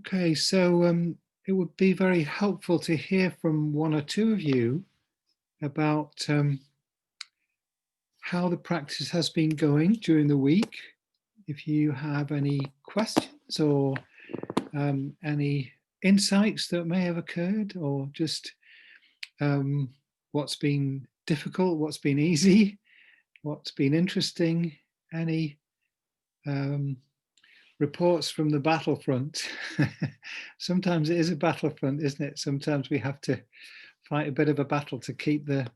Okay, so it would be very helpful to hear from one or two of you about how the practice has been going during the week. If you have any questions or any insights that may have occurred, or just what's been difficult, what's been easy, what's been interesting, any reports from the battlefront. Sometimes it is a battlefront, isn't it? Sometimes we have to fight a bit of a battle to keep the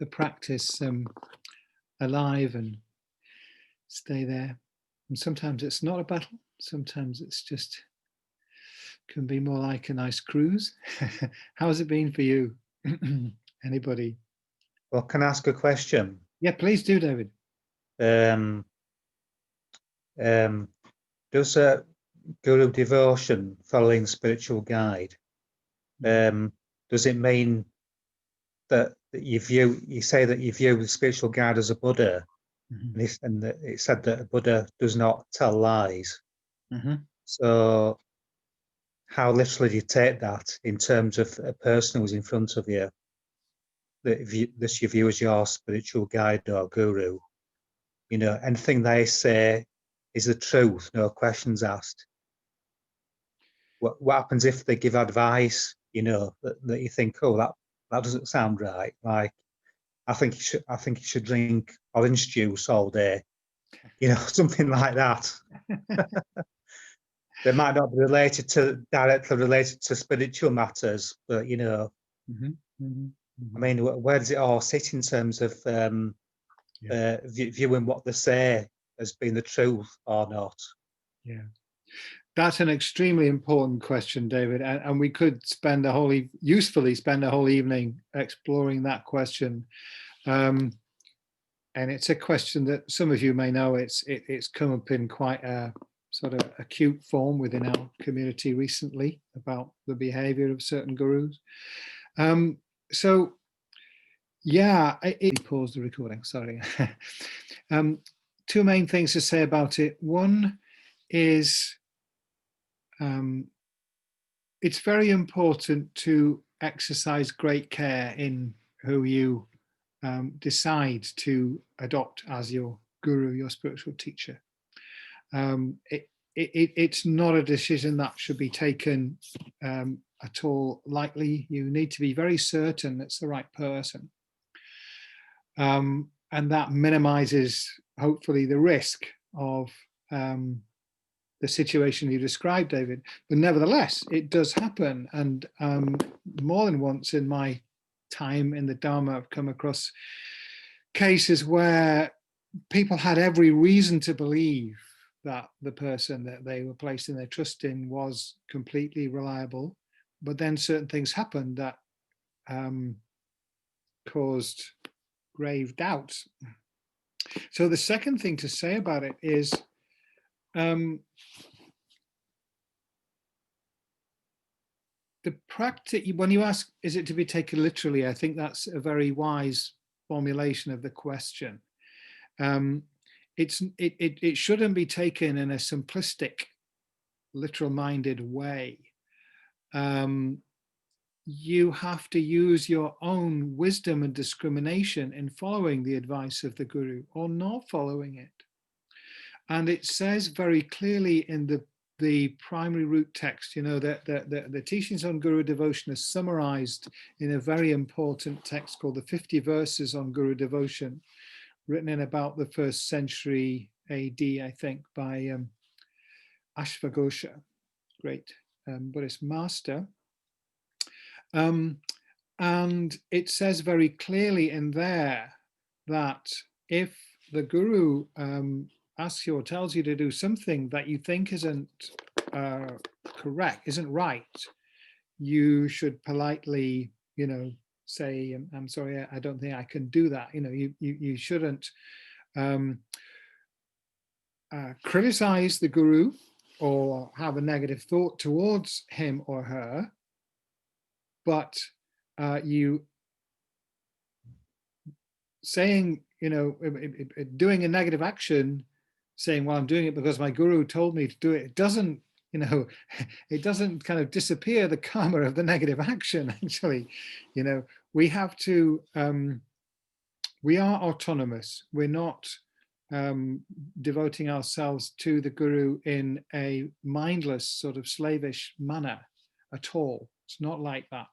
practice alive and stay there. And sometimes it's not a battle. Sometimes it's just can be more like a nice cruise. How's it been for you? Anybody? Well, can I ask a question? Yeah, please do, David. Does a guru devotion following spiritual guide, does it mean that you say that you view the spiritual guide as a Buddha, and it said that a Buddha does not tell lies? So how literally do you take that in terms of a person who's in front of you, that this you view as your spiritual guide or guru? You know, anything they say is the truth, no questions asked. What happens if they give advice, you know, that you think, oh, that doesn't sound right? Like, I think you should drink orange juice all day, you know, something like that. They might not be directly related to spiritual matters, but you know, I mean, where does it all sit in terms of viewing what they say as being the truth or not? Yeah, that's an extremely important question, David, and we could usefully spend a whole evening exploring that question. And it's a question that some of you may know. It's come up in quite a sort of acute form within our community recently about the behavior of certain gurus. So yeah, pause the recording, sorry. Two main things to say about it. One is it's very important to exercise great care in who you decide to adopt as your guru, your spiritual teacher. It's not a decision that should be taken at all lightly. You need to be very certain it's the right person. And that minimizes, hopefully, the risk of the situation you described, David. But nevertheless, it does happen. And more than once in my time in the Dharma, I've come across cases where people had every reason to believe that the person that they were placing their trust in was completely reliable. But then certain things happened that caused grave doubts. So the second thing to say about it is the practice, when you ask, is it to be taken literally? I think that's a very wise formulation of the question. It shouldn't be taken in a simplistic, literal-minded way. You have to use your own wisdom and discrimination in following the advice of the guru or not following it. And it says very clearly in the primary root text, you know, that the teachings on Guru devotion are summarized in a very important text called the 50 Verses on Guru Devotion, written in about the 1st century AD, I think, by Ashvaghosha, great Buddhist master. And it says very clearly in there that if the guru asks you or tells you to do something that you think isn't correct, isn't right, you should politely, you know, say, I'm sorry, I don't think I can do that. You know, you shouldn't criticize the guru or have a negative thought towards him or her, but you saying, you know, doing a negative action, saying, well, I'm doing it because my guru told me to do it, it doesn't you know, it doesn't kind of disappear the karma of the negative action. Actually, you know, we have to, we are autonomous. We're not devoting ourselves to the guru in a mindless sort of slavish manner at all. It's not like that.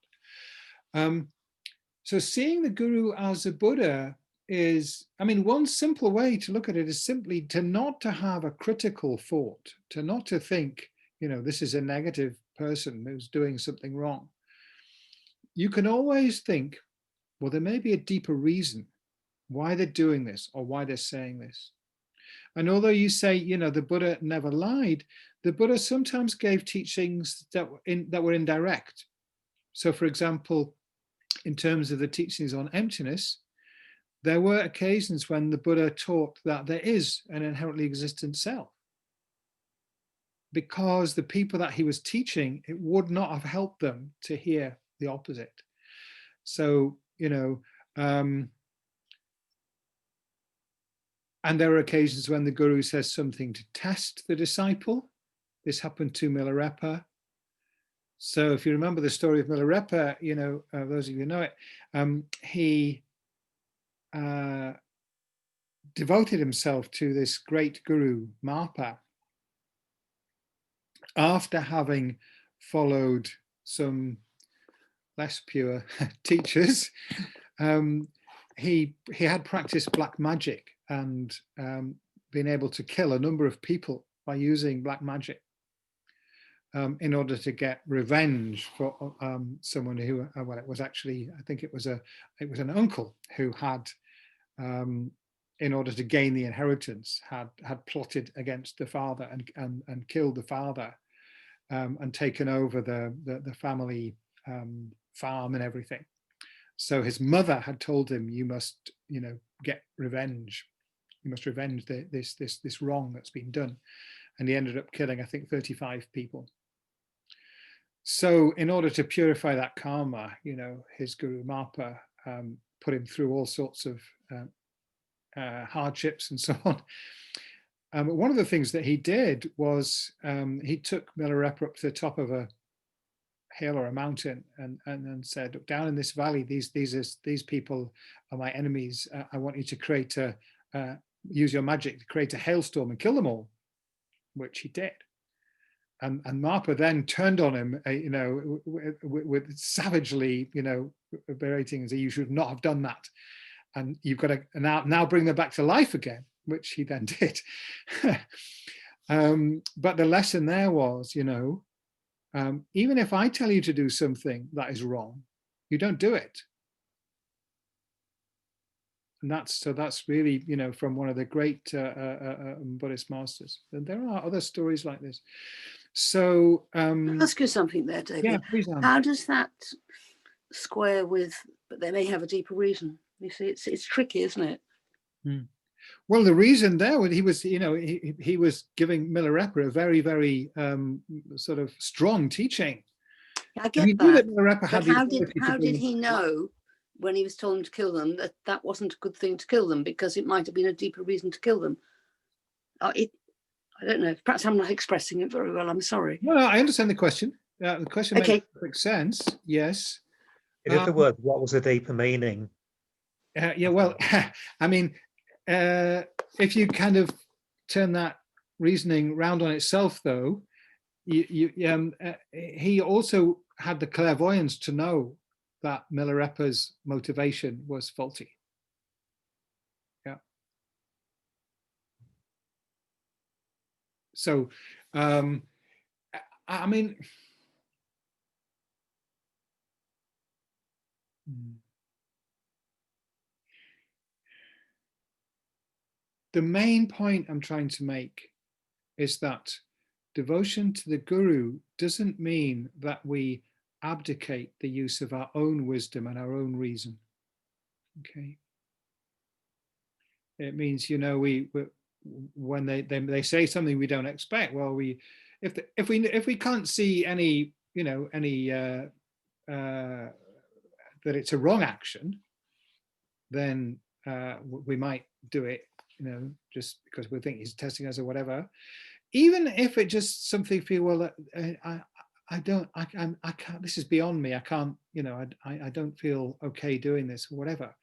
So seeing the guru as a Buddha is, I mean, one simple way to look at it is simply to not to have a critical thought, to not to think, you know, this is a negative person who's doing something wrong. You can always think, well, there may be a deeper reason why they're doing this or why they're saying this. And although you say, you know, the Buddha never lied, the Buddha sometimes gave teachings that were indirect. So, for example, in terms of the teachings on emptiness, there were occasions when the Buddha taught that there is an inherently existent self, because the people that he was teaching, it would not have helped them to hear the opposite. So, you know, and there are occasions when the guru says something to test the disciple. This happened to Milarepa. So if you remember the story of Milarepa, you know, those of you who know it, he devoted himself to this great guru, Marpa, after having followed some less pure teachers. He had practiced black magic and been able to kill a number of people by using black magic in order to get revenge for someone who, well, it was actually, I think it was an uncle who had, in order to gain the inheritance, had plotted against the father and killed the father and taken over the family farm and everything. So his mother had told him, you must, you know, get revenge. You must revenge this wrong that's been done. And he ended up killing, I think, 35 people. So in order to purify that karma, you know, his guru Marpa put him through all sorts of hardships and so on. One of the things that he did was he took Milarepa up to the top of a hill or a mountain and said, down in this valley, these people are my enemies. I want you to create use your magic to create a hailstorm and kill them all, which he did. And Marpa then turned on him, you know, with savagely, you know, berating and saying, you should not have done that. And you've got to now bring them back to life again, which he then did. But the lesson there was, you know, even if I tell you to do something that is wrong, you don't do it. And that's really, you know, from one of the great Buddhist masters. And there are other stories like this. So I'll ask you something there, David. Yeah, please, Anne. How does that square with, but they may have a deeper reason? You see, it's tricky, isn't it? Well, the reason there was he was, you know, he was giving Milarepa a very, very sort of strong teaching. I get that. Milarepa had how did he know when he was told him to kill them that wasn't a good thing to kill them, because it might have been a deeper reason to kill them? I don't know. Perhaps I'm not expressing it very well. I'm sorry. No, I understand the question. The question Okay. makes perfect sense. Yes. In other words, what was the deeper meaning? Yeah, well, I mean, if you kind of turn that reasoning round on itself, though, he also had the clairvoyance to know that Milarepa's motivation was faulty. Yeah. So, I mean, the main point I'm trying to make is that devotion to the guru doesn't mean that we abdicate the use of our own wisdom and our own reason. Okay. It means, you know, when they say something we don't expect, well, if we can't see any, you know, any that it's a wrong action, then we might do it, you know, just because we think he's testing us or whatever. even if it just something feel, well, I can't, this is beyond me. I can't, you know, I don't feel okay doing this or whatever.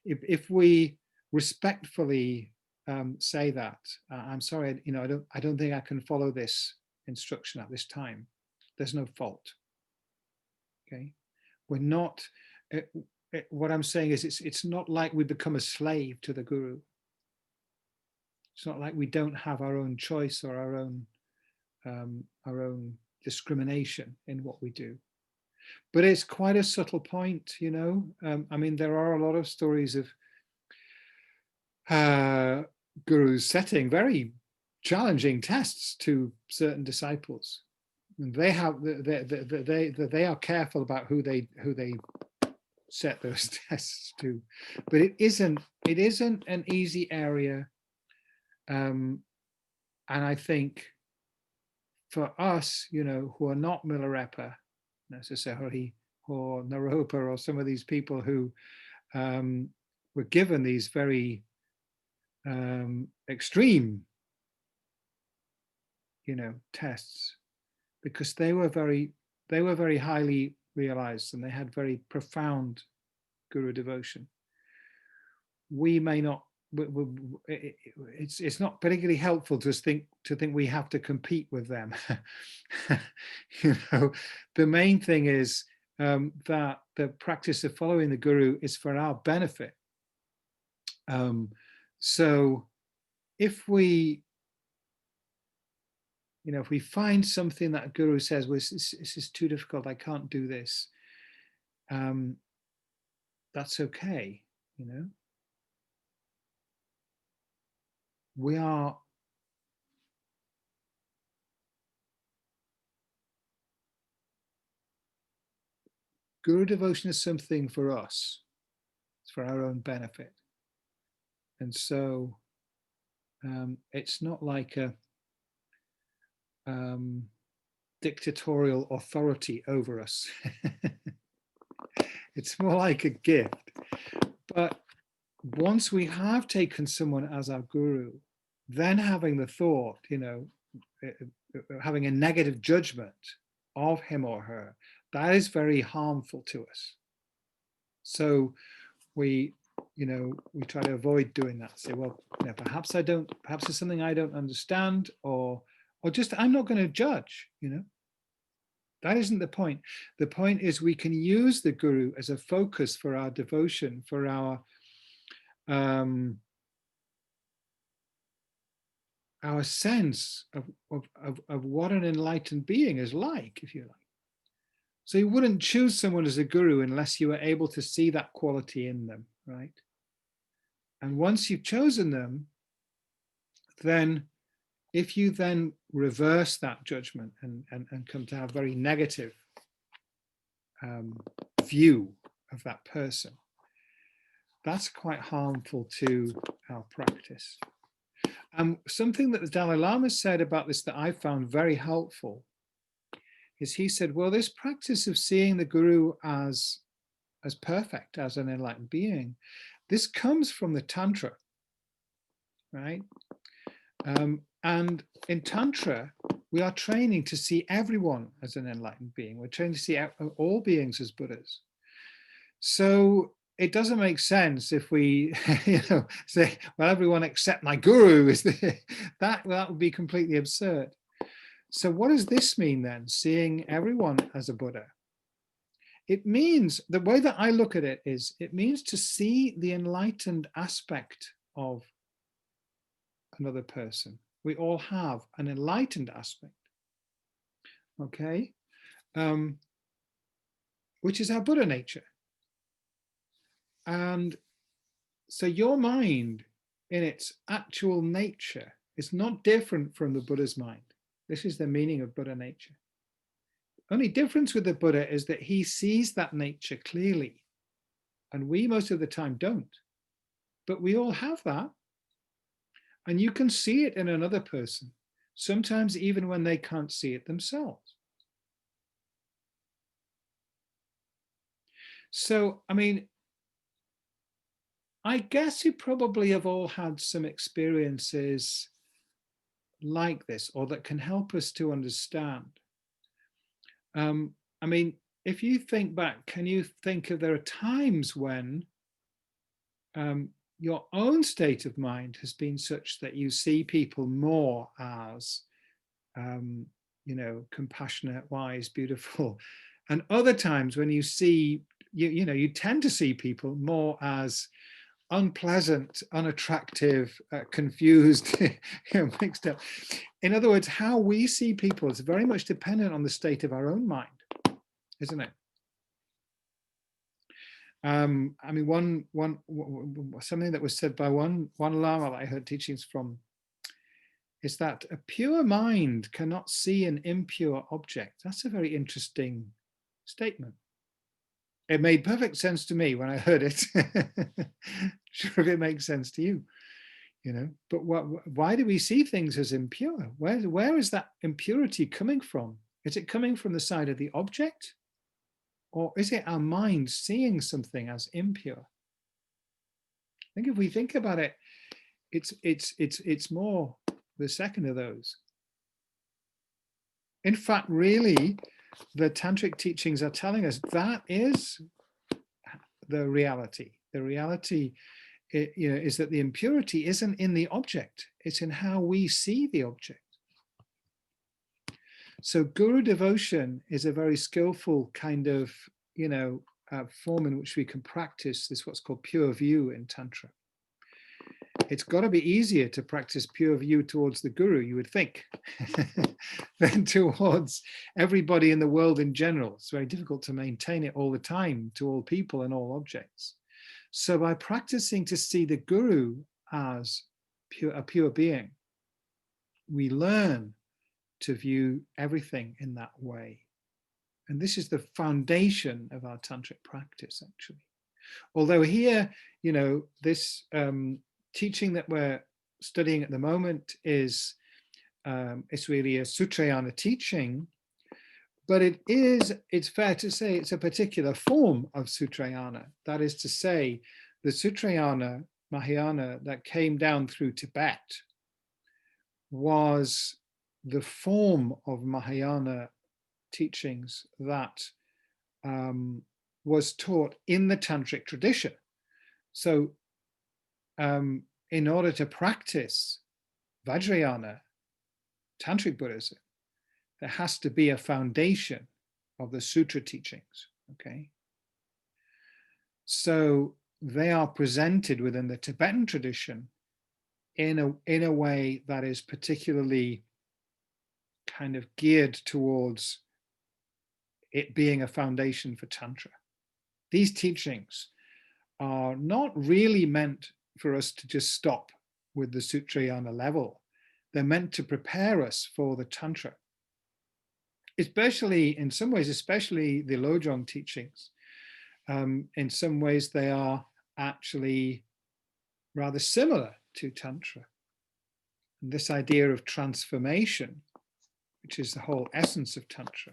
If we respectfully say that, I'm sorry, you know, I don't think I can follow this instruction at this time. There's no fault. Okay, we're not. What I'm saying is, it's not like we become a slave to the guru. It's not like we don't have our own choice or our own discrimination in what we do. But it's quite a subtle point, you know. I mean, there are a lot of stories of gurus setting very challenging tests to certain disciples. And they have they are careful about who they set those tests to, but it isn't an easy area. And I think for us, you know, who are not Milarepa necessarily, or Naropa, or some of these people who were given these very extreme, you know, tests, because they were very highly realized and they had very profound guru devotion. We may not. It's not particularly helpful to think we have to compete with them. You know, the main thing is that the practice of following the guru is for our benefit. So if we, you know, if we find something that a guru says, well, this is too difficult, I can't do this, that's okay, you know. We are guru devotion is something for us. It's for our own benefit. And so it's not like a dictatorial authority over us. It's more like a gift. But once we have taken someone as our guru, then having the thought, you know, having a negative judgment of him or her, that is very harmful to us. So we, you know, we try to avoid doing that. Say, well, you know, perhaps there's something I don't understand, or just I'm not going to judge, you know. That isn't the point. The point is we can use the guru as a focus for our devotion, for our sense of what an enlightened being is like, if you like. So you wouldn't choose someone as a guru unless you were able to see that quality in them, right? And once you've chosen them, then if you then reverse that judgment and come to have a very negative view of that person, that's quite harmful to our practice. Something that the Dalai Lama said about this that I found very helpful is he said, well, this practice of seeing the guru as perfect, as an enlightened being, this comes from the Tantra, right? And in Tantra, we are training to see everyone as an enlightened being. We're training to see all beings as Buddhas. So it doesn't make sense if we, you know, say, well, everyone except my guru is that would be completely absurd. So what does this mean then, seeing everyone as a Buddha? It means, the way that I look at it is, it means to see the enlightened aspect of another person. We all have an enlightened aspect, okay, which is our Buddha nature. And so your mind in its actual nature is not different from the Buddha's mind. This is the meaning of Buddha nature. Only difference with the Buddha is that he sees that nature clearly, and we most of the time don't. But we all have that. And you can see it in another person, sometimes even when they can't see it themselves. So, I mean, I guess you probably have all had some experiences like this, or that can help us to understand. I mean, if you think back, can you think of, there are times when your own state of mind has been such that you see people more as, you know, compassionate, wise, beautiful, and other times when you see, you know, you tend to see people more as unpleasant, unattractive, confused, you know, mixed up. In other words, how we see people is very much dependent on the state of our own mind, isn't it? I mean, something that was said by one Lama that I heard teachings from is that a pure mind cannot see an impure object. That's a very interesting statement. It made perfect sense to me when I heard it. Sure if it makes sense to you, you know. But why do we see things as impure? Where is that impurity coming from? Is it coming from the side of the object? Or is it our mind seeing something as impure? I think if we think about it, it's more the second of those. In fact, really, the tantric teachings are telling us that is the reality. The reality, you know, is that the impurity isn't in the object; it's in how we see the object. So, guru devotion is a very skillful kind of, you know, form in which we can practice this, what's called pure view in Tantra. It's got to be easier to practice pure view towards the guru, you would think, than towards everybody in the world in general. It's very difficult to maintain it all the time to all people and all objects. So by practicing to see the guru as a pure being, we learn to view everything in that way. And this is the foundation of our tantric practice, actually. Although here, you know, this teaching that we're studying at the moment is, it's really a Sutrayana teaching, but it's fair to say it's a particular form of Sutrayana. That is to say, the Sutrayana, Mahayana that came down through Tibet was the form of Mahayana teachings that was taught in the tantric tradition. So in order to practice Vajrayana, tantric Buddhism, there has to be a foundation of the sutra teachings, okay? So they are presented within the Tibetan tradition in a way that is particularly kind of geared towards it being a foundation for Tantra. These teachings are not really meant for us to just stop with the Sutrayana level. They're meant to prepare us for the Tantra. Especially, in some ways, especially the Lojong teachings. In some ways, they are actually rather similar to Tantra. And this idea of transformation, which is the whole essence of Tantra.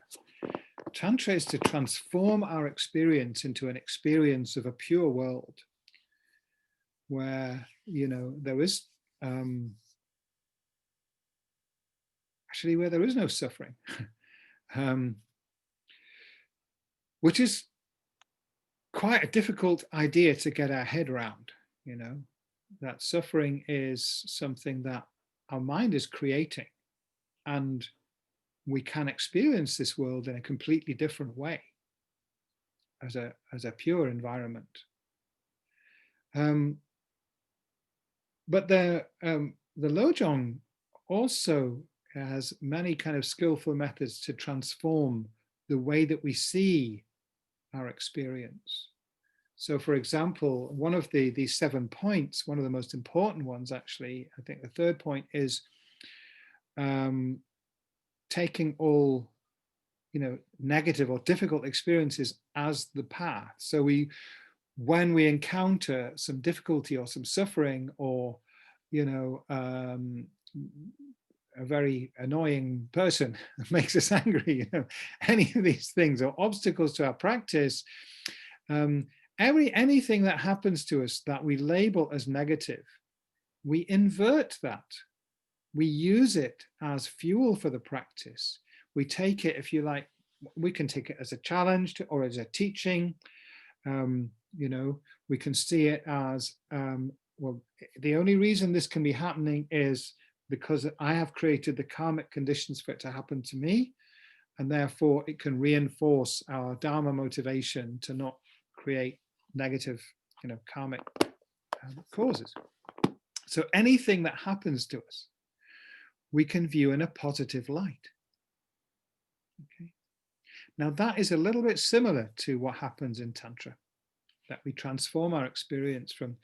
Tantra is to transform our experience into an experience of a pure world where, you know, there is actually where there is no suffering, which is quite a difficult idea to get our head around, you know, that suffering is something that our mind is creating, and we can experience this world in a completely different way as a pure environment. But the Lojong also has many kind of skillful methods to transform the way that we see our experience. So, for example, one of these 7 points, one of the most important ones, actually, I think the third point is taking all, you know, negative or difficult experiences as the path. So when we encounter some difficulty or some suffering, or, you know, a very annoying person that makes us angry, you know, any of these things, or obstacles to our practice, anything that happens to us that we label as negative, we invert that. we use it as fuel for the practice. We take it, if you like, we can take it as a challenge or as a teaching. You know, we can see it as, well, the only reason this can be happening is because I have created the karmic conditions for it to happen to me, and therefore it can reinforce our Dharma motivation to not create negative, you know, karmic causes. So anything that happens to us, we can view in a positive light. Okay. Now that is a little bit similar to what happens in Tantra, that we transform our experience from,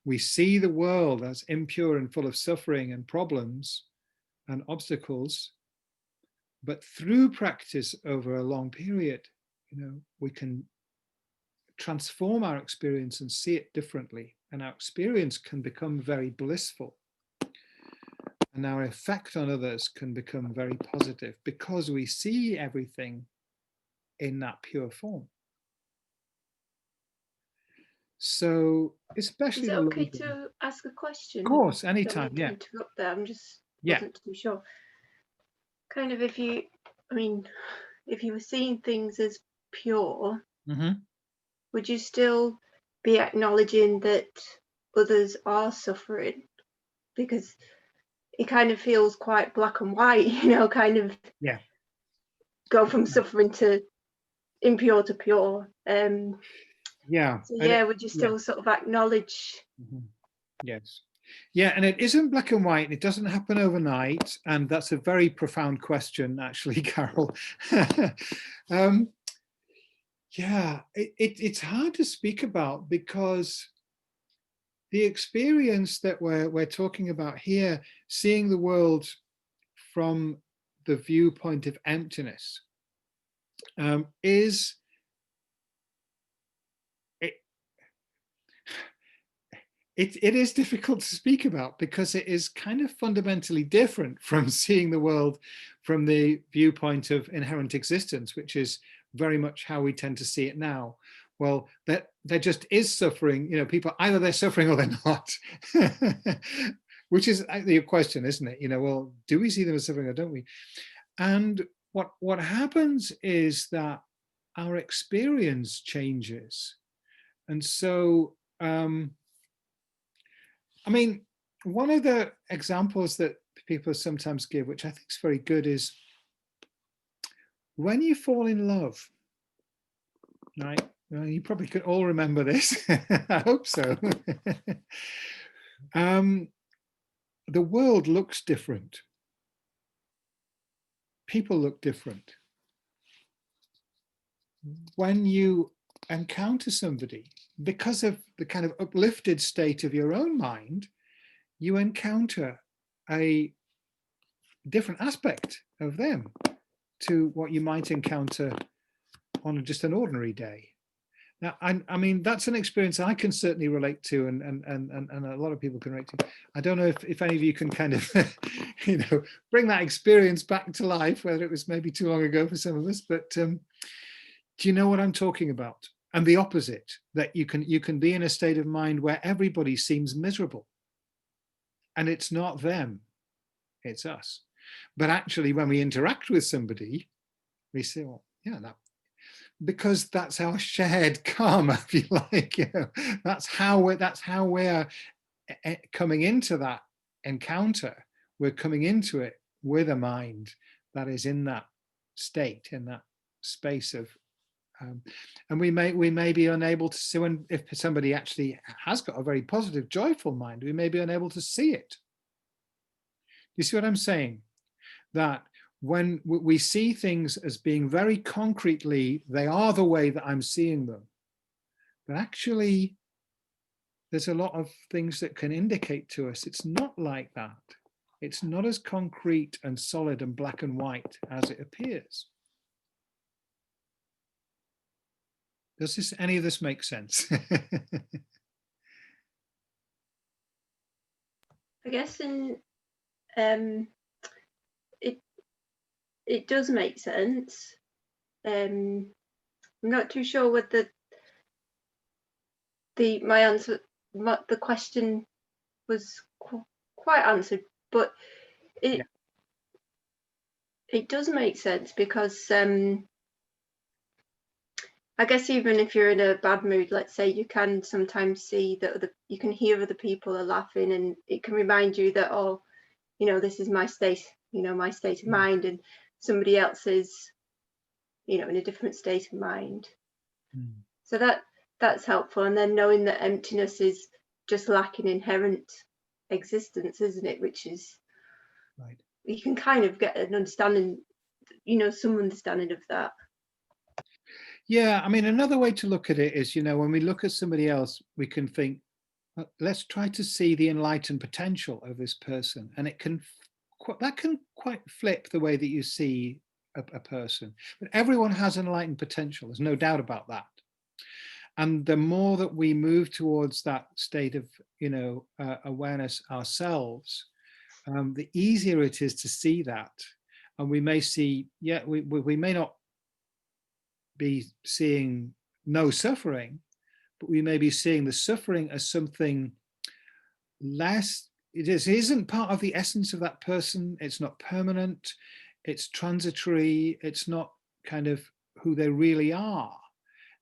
we see the world as impure and full of suffering and problems and obstacles, but through practice over a long period, you know, we can transform our experience and see it differently, and our experience can become very blissful, and our effect on others can become very positive because we see everything in that pure form. So especially, is it okay to ask a question? Of course, anytime. Yeah. Interrupt there. I'm just Yeah. wasn't too sure. Kind of, if you, I mean, if you were seeing things as pure, would you still be acknowledging that others are suffering? Because it kind of feels quite black and white, you know, kind of go from suffering to impure to pure. Yeah. So yeah, would you still sort of acknowledge? Yes. Yeah, and it isn't black and white. It doesn't happen overnight, and that's a very profound question, actually, Carol. Yeah, it's hard to speak about because the experience that we're talking about here, seeing the world from the viewpoint of emptiness, is it is difficult to speak about because it is kind of fundamentally different from seeing the world from the viewpoint of inherent existence, which is very much how we tend to see it now. Well, there just is suffering, you know, people, either they're suffering or they're not, which is your question, isn't it? You know, well, do we see them as suffering or don't we? And what happens is that our experience changes. And so, I mean, one of the examples that people sometimes give, which I think is very good, is when you fall in love, right? Well, you probably could all remember this. I hope so. The world looks different. People look different. When you encounter somebody, because of the kind of uplifted state of your own mind, you encounter a different aspect of them to what you might encounter on just an ordinary day. Now, I mean, that's an experience I can certainly relate to, and a lot of people can relate to. I don't know if any of you can kind of, you know, bring that experience back to life, whether it was maybe too long ago for some of us, but do you know what I'm talking about? And the opposite, that you can be in a state of mind where everybody seems miserable. And it's not them, it's us. But actually, when we interact with somebody, we say, well, yeah, because that's our shared karma, if you like. You know, that's how we're coming into that encounter. We're coming into it with a mind that is in that state, in that space of, and we may be unable to see, when if somebody actually has got a very positive, joyful mind, we may be unable to see it. You see what I'm saying? That when we see things as being very concretely, they are the way that I'm seeing them. But actually, there's a lot of things that can indicate to us it's not like that. It's not as concrete and solid and black and white as it appears. Does any of this make sense? I guess it does make sense. I'm not too sure whether the question was quite answered, but It does make sense, because I guess even if you're in a bad mood, let's say, you can sometimes see that you can hear other people are laughing, and it can remind you that, oh, you know, this is my state, you know, my state of mind, and somebody else is, you know, in a different state of mind. So that's helpful. And then knowing that emptiness is just lacking inherent existence, isn't it? Which is, right. You can kind of get an understanding, you know, some understanding of that. Yeah, I mean, another way to look at it is, you know, when we look at somebody else, we can think, let's try to see the enlightened potential of this person, and that can quite flip the way that you see a person. But everyone has enlightened potential. There's no doubt about that. And the more that we move towards that state of, you know, awareness ourselves, the easier it is to see that. And we may see, yeah, we may not be seeing no suffering, but we may be seeing the suffering as something less. It isn't part of the essence of that person. It's not permanent. It's transitory. It's not kind of who they really are.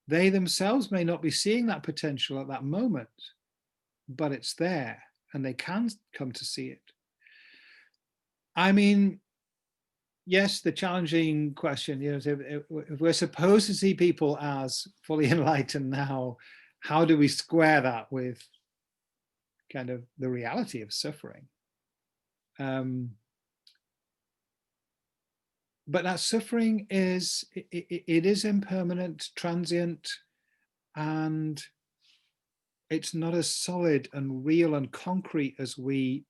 They themselves may not be seeing that potential at that moment, but it's there, and they can come to see it. I mean, yes, the challenging question, you know, if we're supposed to see people as fully enlightened now, how do we square that with kind of the reality of suffering? But that suffering is, it is impermanent, transient, and it's not as solid and real and concrete as we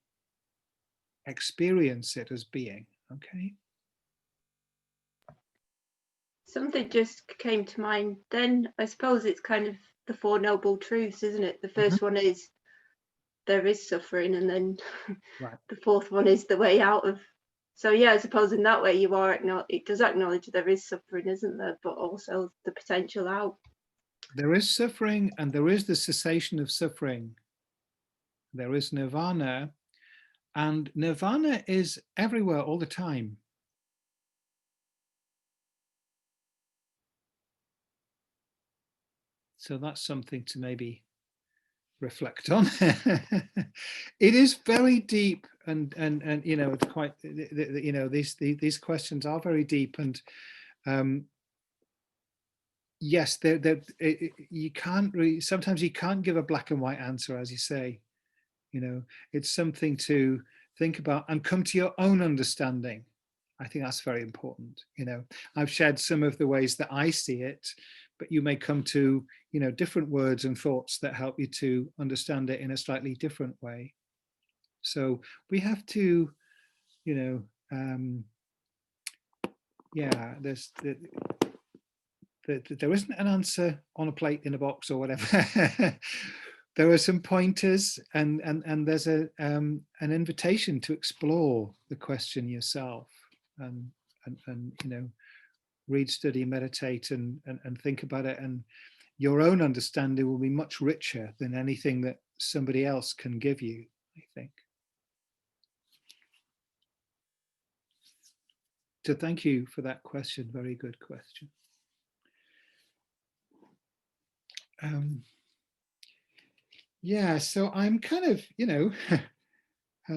experience it as being, okay? Something just came to mind then. I suppose it's kind of the Four Noble Truths, isn't it? The first one is there is suffering, and then the fourth one is the way out of. So yeah, I suppose in that way you are it does acknowledge there is suffering, isn't there? But also the potential out. There is suffering, and there is the cessation of suffering. There is nirvana, and nirvana is everywhere all the time. So that's something to maybe reflect on. It is very deep, and you know, it's quite, you know, these questions are very deep, and yes, you can't really, sometimes you can't give a black and white answer, as you say. You know, it's something to think about and come to your own understanding. I think that's very important. You know, I've shared some of the ways that I see it, but you may come to, you know, different words and thoughts that help you to understand it in a slightly different way. So we have to, you know, yeah, there isn't an answer on a plate in a box or whatever. There are some pointers, and there's an invitation to explore the question yourself, and you know, read, study, meditate, and think about it, and your own understanding will be much richer than anything that somebody else can give you, I think. So thank you for that question. Very good question. Yeah, so I'm kind of, you know,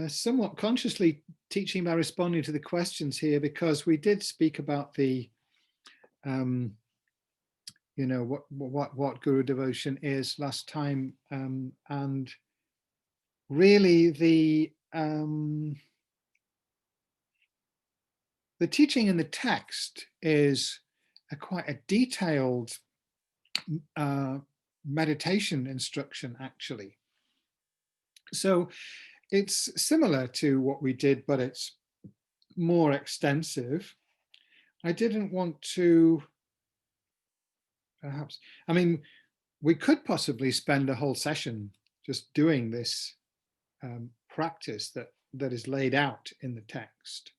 somewhat consciously teaching by responding to the questions here, because we did speak about the, you know, what guru devotion is last time, and really the teaching in the text is quite a detailed meditation instruction, actually. So it's similar to what we did, but it's more extensive. I didn't want to, perhaps, I mean, we could possibly spend a whole session just doing this practice that is laid out in the text.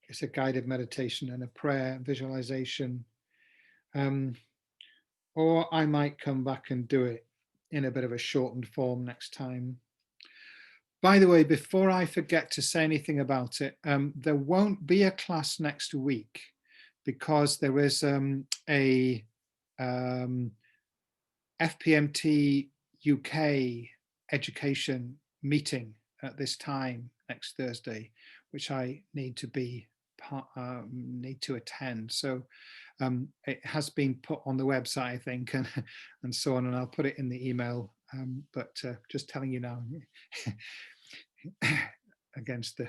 It's a guided meditation and a prayer, visualization. Or I might come back and do it in a bit of a shortened form next time. By the way, before I forget to say anything about it, there won't be a class next week because there is a FPMT UK education meeting at this time next Thursday, which I need to attend. So it has been put on the website, I think, and so on, and I'll put it in the email. But just telling you now, against the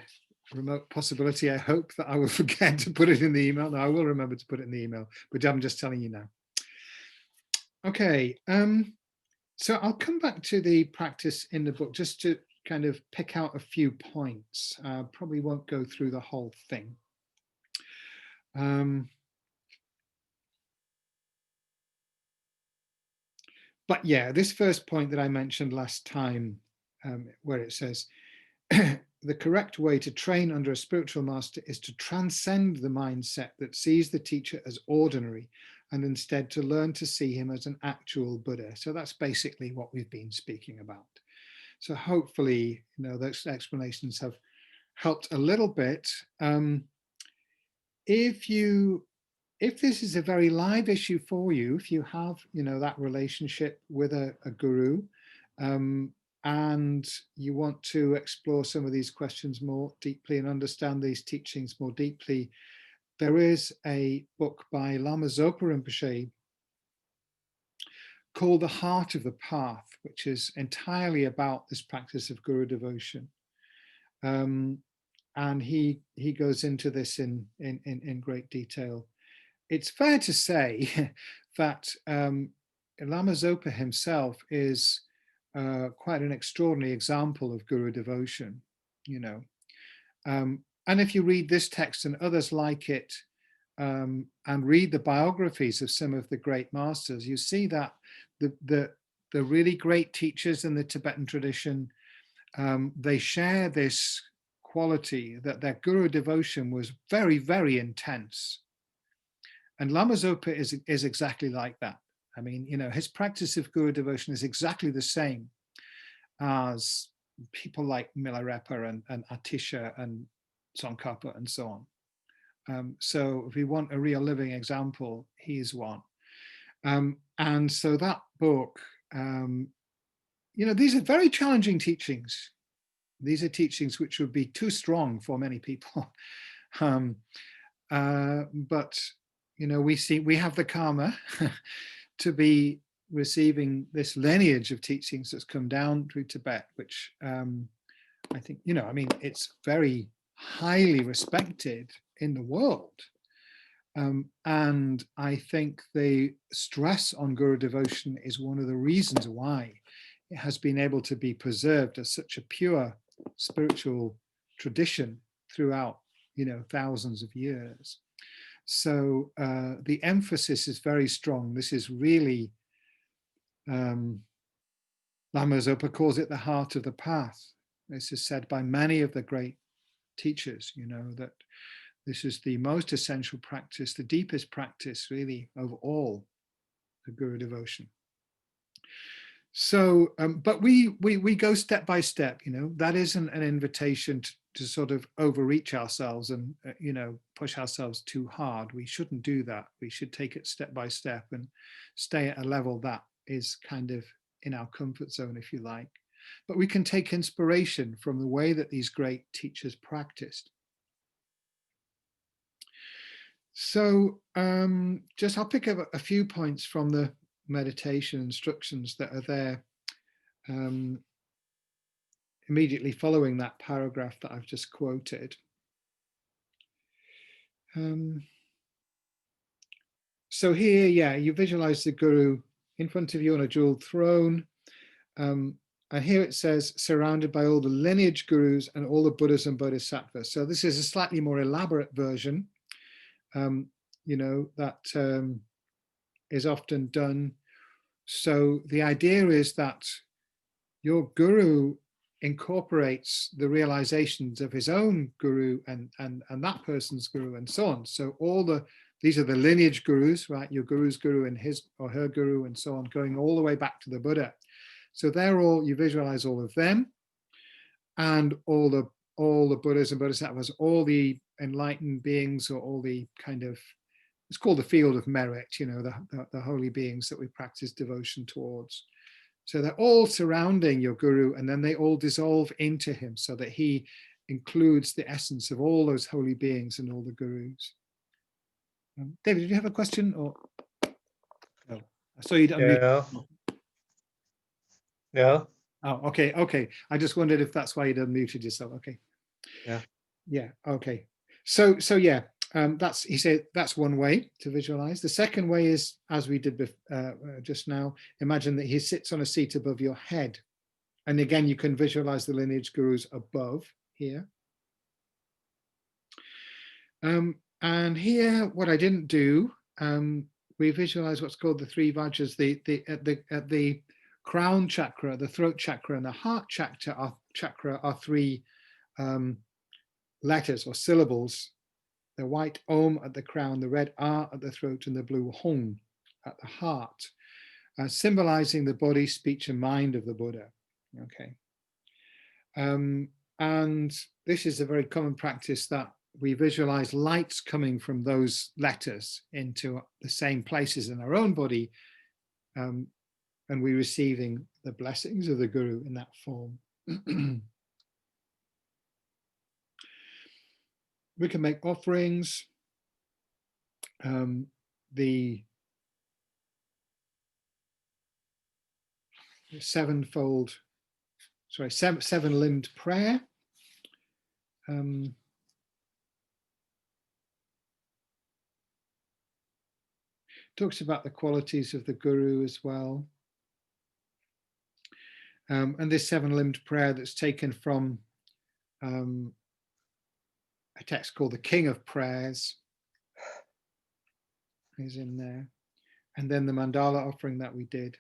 remote possibility, I hope that I will forget to put it in the email. No, I will remember to put it in the email, but I'm just telling you now. Okay, so I'll come back to the practice in the book just to kind of pick out a few points. Probably won't go through the whole thing. But yeah, this first point that I mentioned last time, where it says, the correct way to train under a spiritual master is to transcend the mindset that sees the teacher as ordinary and instead to learn to see him as an actual Buddha. So that's basically what we've been speaking about. So hopefully, those explanations have helped a little bit. If this is a very live issue for you, if you have, that relationship with a guru, and you want to explore some of these questions more deeply and understand these teachings more deeply, there is a book by Lama Zopa Rinpoche called The Heart of the Path, which is entirely about this practice of guru devotion. And he goes into this in great detail. It's fair to say that Lama Zopa himself is quite an extraordinary example of guru devotion, and if you read this text and others like it, and read the biographies of some of the great masters, you see that the really great teachers in the Tibetan tradition, they share this quality that their guru devotion was very, very intense. And Lama Zopa is exactly like that. I mean, his practice of guru devotion is exactly the same as people like Milarepa and Atisha and Tsongkhapa and so on. So if we want a real living example, he's one. And so that book, these are very challenging teachings. These are teachings which would be too strong for many people. But we have the karma to be receiving this lineage of teachings that's come down through Tibet, which I think, it's very highly respected in the world. And I think the stress on guru devotion is one of the reasons why it has been able to be preserved as such a pure spiritual tradition throughout, thousands of years. So the emphasis is very strong. This is really, Lama Zopa calls it the heart of the path. This is said by many of the great teachers, that this is the most essential practice, the deepest practice really of all, the guru devotion. So, but we go step by step, that isn't an invitation to sort of overreach ourselves and, push ourselves too hard. We shouldn't do that. We should take it step by step and stay at a level that is kind of in our comfort zone, if you like. But we can take inspiration from the way that these great teachers practiced. So I'll pick up a few points from the meditation instructions that are there immediately following that paragraph that I've just quoted. So here, you visualize the guru in front of you on a jeweled throne. And here it says, surrounded by all the lineage gurus and all the Buddhas and Bodhisattvas. So this is a slightly more elaborate version, that is often done. So the idea is that your guru incorporates the realizations of his own guru and that person's guru and so on. So these are the lineage gurus, right? Your guru's guru and his or her guru and so on, going all the way back to the Buddha. So you visualize all of them. and all the Buddhas and Bodhisattvas, all the enlightened beings, or all the kind of, it's called the field of merit, you know, the holy beings that we practice devotion towards. So they're all surrounding your guru, and then they all dissolve into him, so that he includes the essence of all those holy beings and all the gurus. David, did you have a question? Or no? I saw you'd unmute. No. Oh, okay, okay. I just wondered if that's why you'd unmuted yourself. Okay. Yeah. Yeah. Okay. So yeah. That's, he said, that's one way to visualize. The second way is, as we did just now, imagine that he sits on a seat above your head. And again, you can visualize the lineage gurus above here. And here, what I didn't do, we visualize what's called the three vajras. At the crown chakra, the throat chakra, and the heart chakra are three letters or syllables. The white Om at the crown, the red R at the throat, and the blue Hong at the heart, symbolizing the body, speech, and mind of the Buddha. Okay. And this is a very common practice, that we visualize lights coming from those letters into the same places in our own body, and we're receiving the blessings of the Guru in that form. We can make offerings. The seven-limbed prayer. Talks about the qualities of the Guru as well. And this seven-limbed prayer that's taken from a text called the King of Prayers is in there. And then the mandala offering that we did.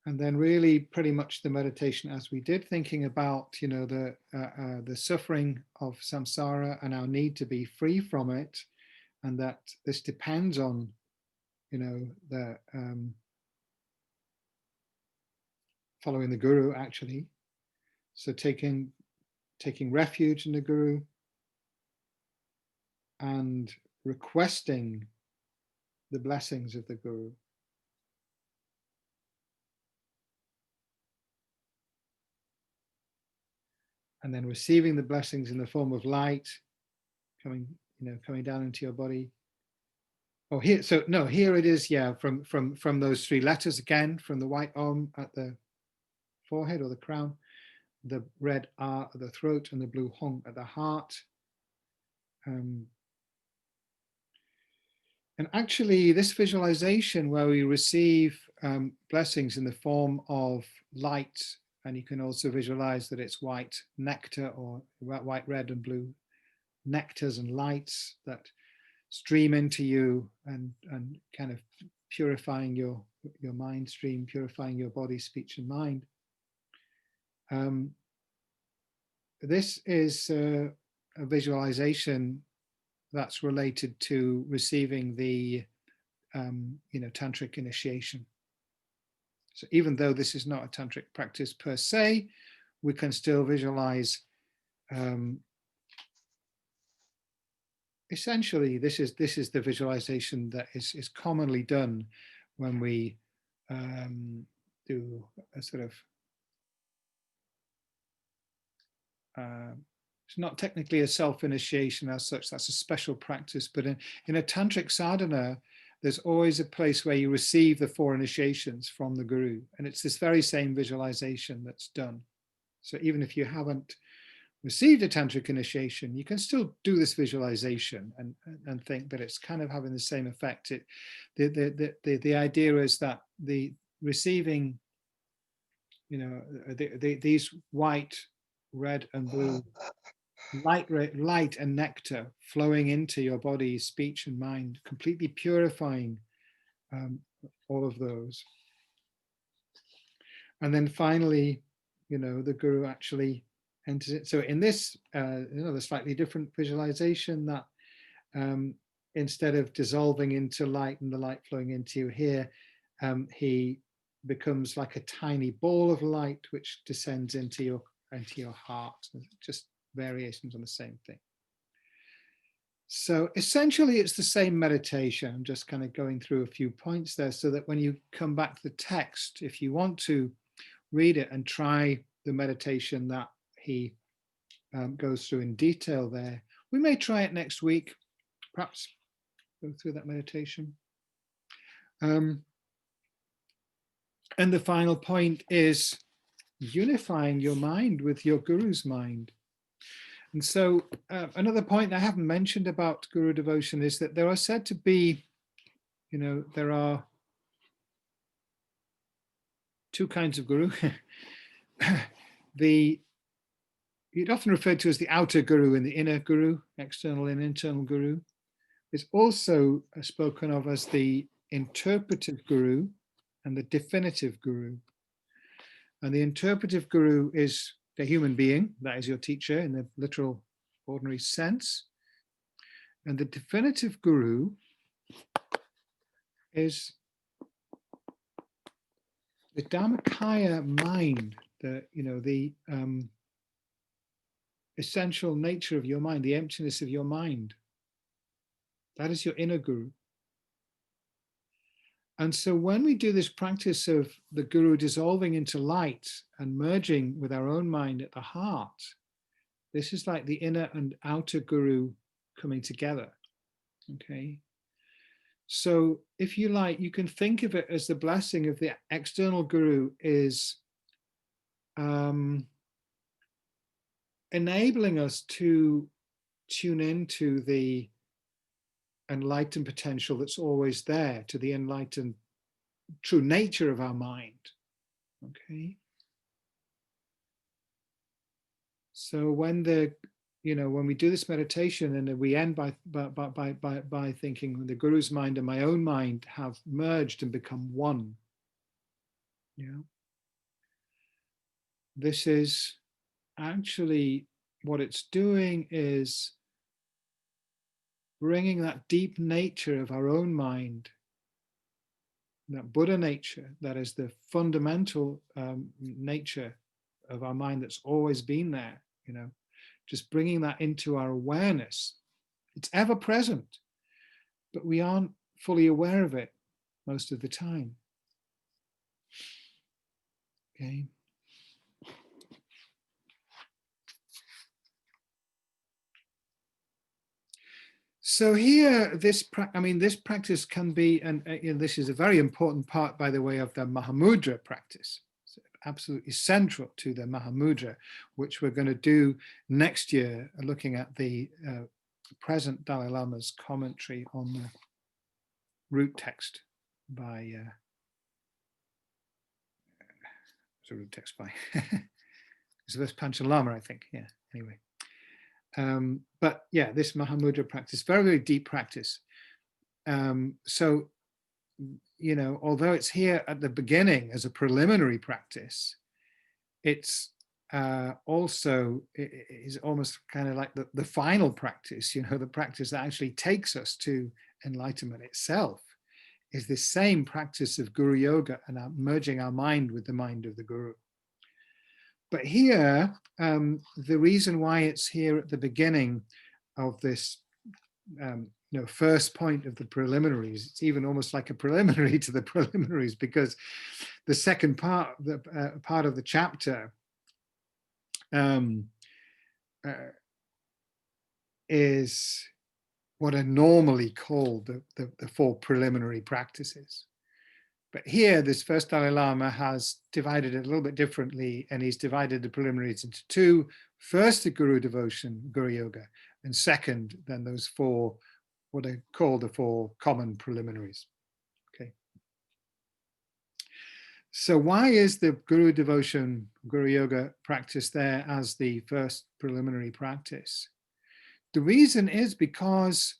And then really pretty much the meditation as we did, thinking about, you know, the suffering of samsara and our need to be free from it, and that this depends on, you know, the following the Guru actually. So taking refuge in the Guru and requesting the blessings of the Guru. And then receiving the blessings in the form of light coming down into your body. Oh, here, so no, here it is, yeah, from those three letters again, from the white Om at the forehead or the crown, the red R at the throat, and the blue Hong at the heart. And actually, this visualization where we receive blessings in the form of light, and you can also visualize that it's white nectar, or white, red, and blue nectars and lights that stream into you and kind of purifying your mind stream, purifying your body, speech, and mind. This is a visualization that's related to receiving the tantric initiation. So even though this is not a tantric practice per se, we can still visualize essentially this is the visualization that is commonly done when we do a sort of it's not technically a self-initiation as such, that's a special practice, but in a tantric sadhana, there's always a place where you receive the 4 initiations from the Guru, and it's this very same visualization that's done. So even if you haven't received a tantric initiation, you can still do this visualization and think that it's kind of having the same effect. The idea is that the receiving, these white, red, and blue light and nectar flowing into your body, speech, and mind, completely purifying all of those. And then finally, the Guru actually enters it. So in this, the slightly different visualization, that instead of dissolving into light and the light flowing into you here, he becomes like a tiny ball of light which descends into your heart. Just variations on the same thing. So essentially it's the same meditation. I'm just kind of going through a few points there so that when you come back to the text, if you want to read it and try the meditation that he goes through in detail there, we may try it next week, perhaps go through that meditation. And the final point is unifying your mind with your guru's mind. And so another point I haven't mentioned about guru devotion is that there are said to be, there are two kinds of guru. It's often referred to as the outer guru and the inner guru, external and internal guru. It's also spoken of as the interpretive guru and the definitive guru. And the interpretive guru is the human being, that is your teacher in the literal ordinary sense. And the definitive guru is the Dharmakaya mind, the essential nature of your mind, the emptiness of your mind. That is your inner guru. And so when we do this practice of the guru dissolving into light and merging with our own mind at the heart, this is like the inner and outer guru coming together. Okay. So if you like, you can think of it as the blessing of the external guru is enabling us to tune into the enlightened potential that's always there, to the enlightened true nature of our mind. Okay. So when when we do this meditation and we end by thinking the guru's mind and my own mind have merged and become one. Yeah. This is actually what it's doing is bringing that deep nature of our own mind, that Buddha nature, that is the fundamental nature of our mind that's always been there, just bringing that into our awareness. It's ever present, but we aren't fully aware of it most of the time. Okay. So here, this practice can be, and this is a very important part, by the way, of the Mahamudra practice. It's absolutely central to the Mahamudra, which we're going to do next year, looking at the present Dalai Lama's commentary on the root text by, it's the Panchalama, I think. Yeah. Anyway. But yeah, this Mahamudra practice, very, very deep practice. So, although it's here at the beginning as a preliminary practice, it's also, it is almost kind of like the final practice, the practice that actually takes us to enlightenment itself is this same practice of Guru Yoga and merging our mind with the mind of the Guru. But here, the reason why it's here at the beginning of this, first point of the preliminaries, it's even almost like a preliminary to the preliminaries, because the second part, part of the chapter is what are normally called the four preliminary practices. But here, this first Dalai Lama has divided it a little bit differently, and he's divided the preliminaries into two. First, the Guru devotion, Guru Yoga, and second, then those four, what are called the four common preliminaries. Okay. So why is the Guru devotion, Guru Yoga practice there as the first preliminary practice? The reason is because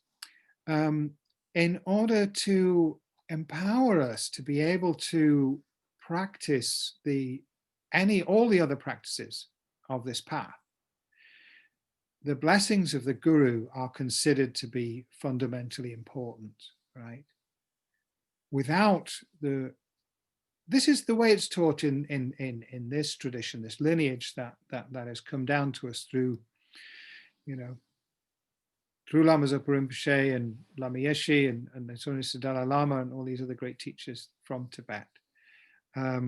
in order to empower us to be able to practice all the other practices of this path, the blessings of the guru are considered to be fundamentally important, right? Without this is the way it's taught in this tradition, this lineage that has come down to us through, you know, through Lama Zopa Rinpoche and Lama Yeshe and the Dalai Dalai Lama and all these other great teachers from Tibet. The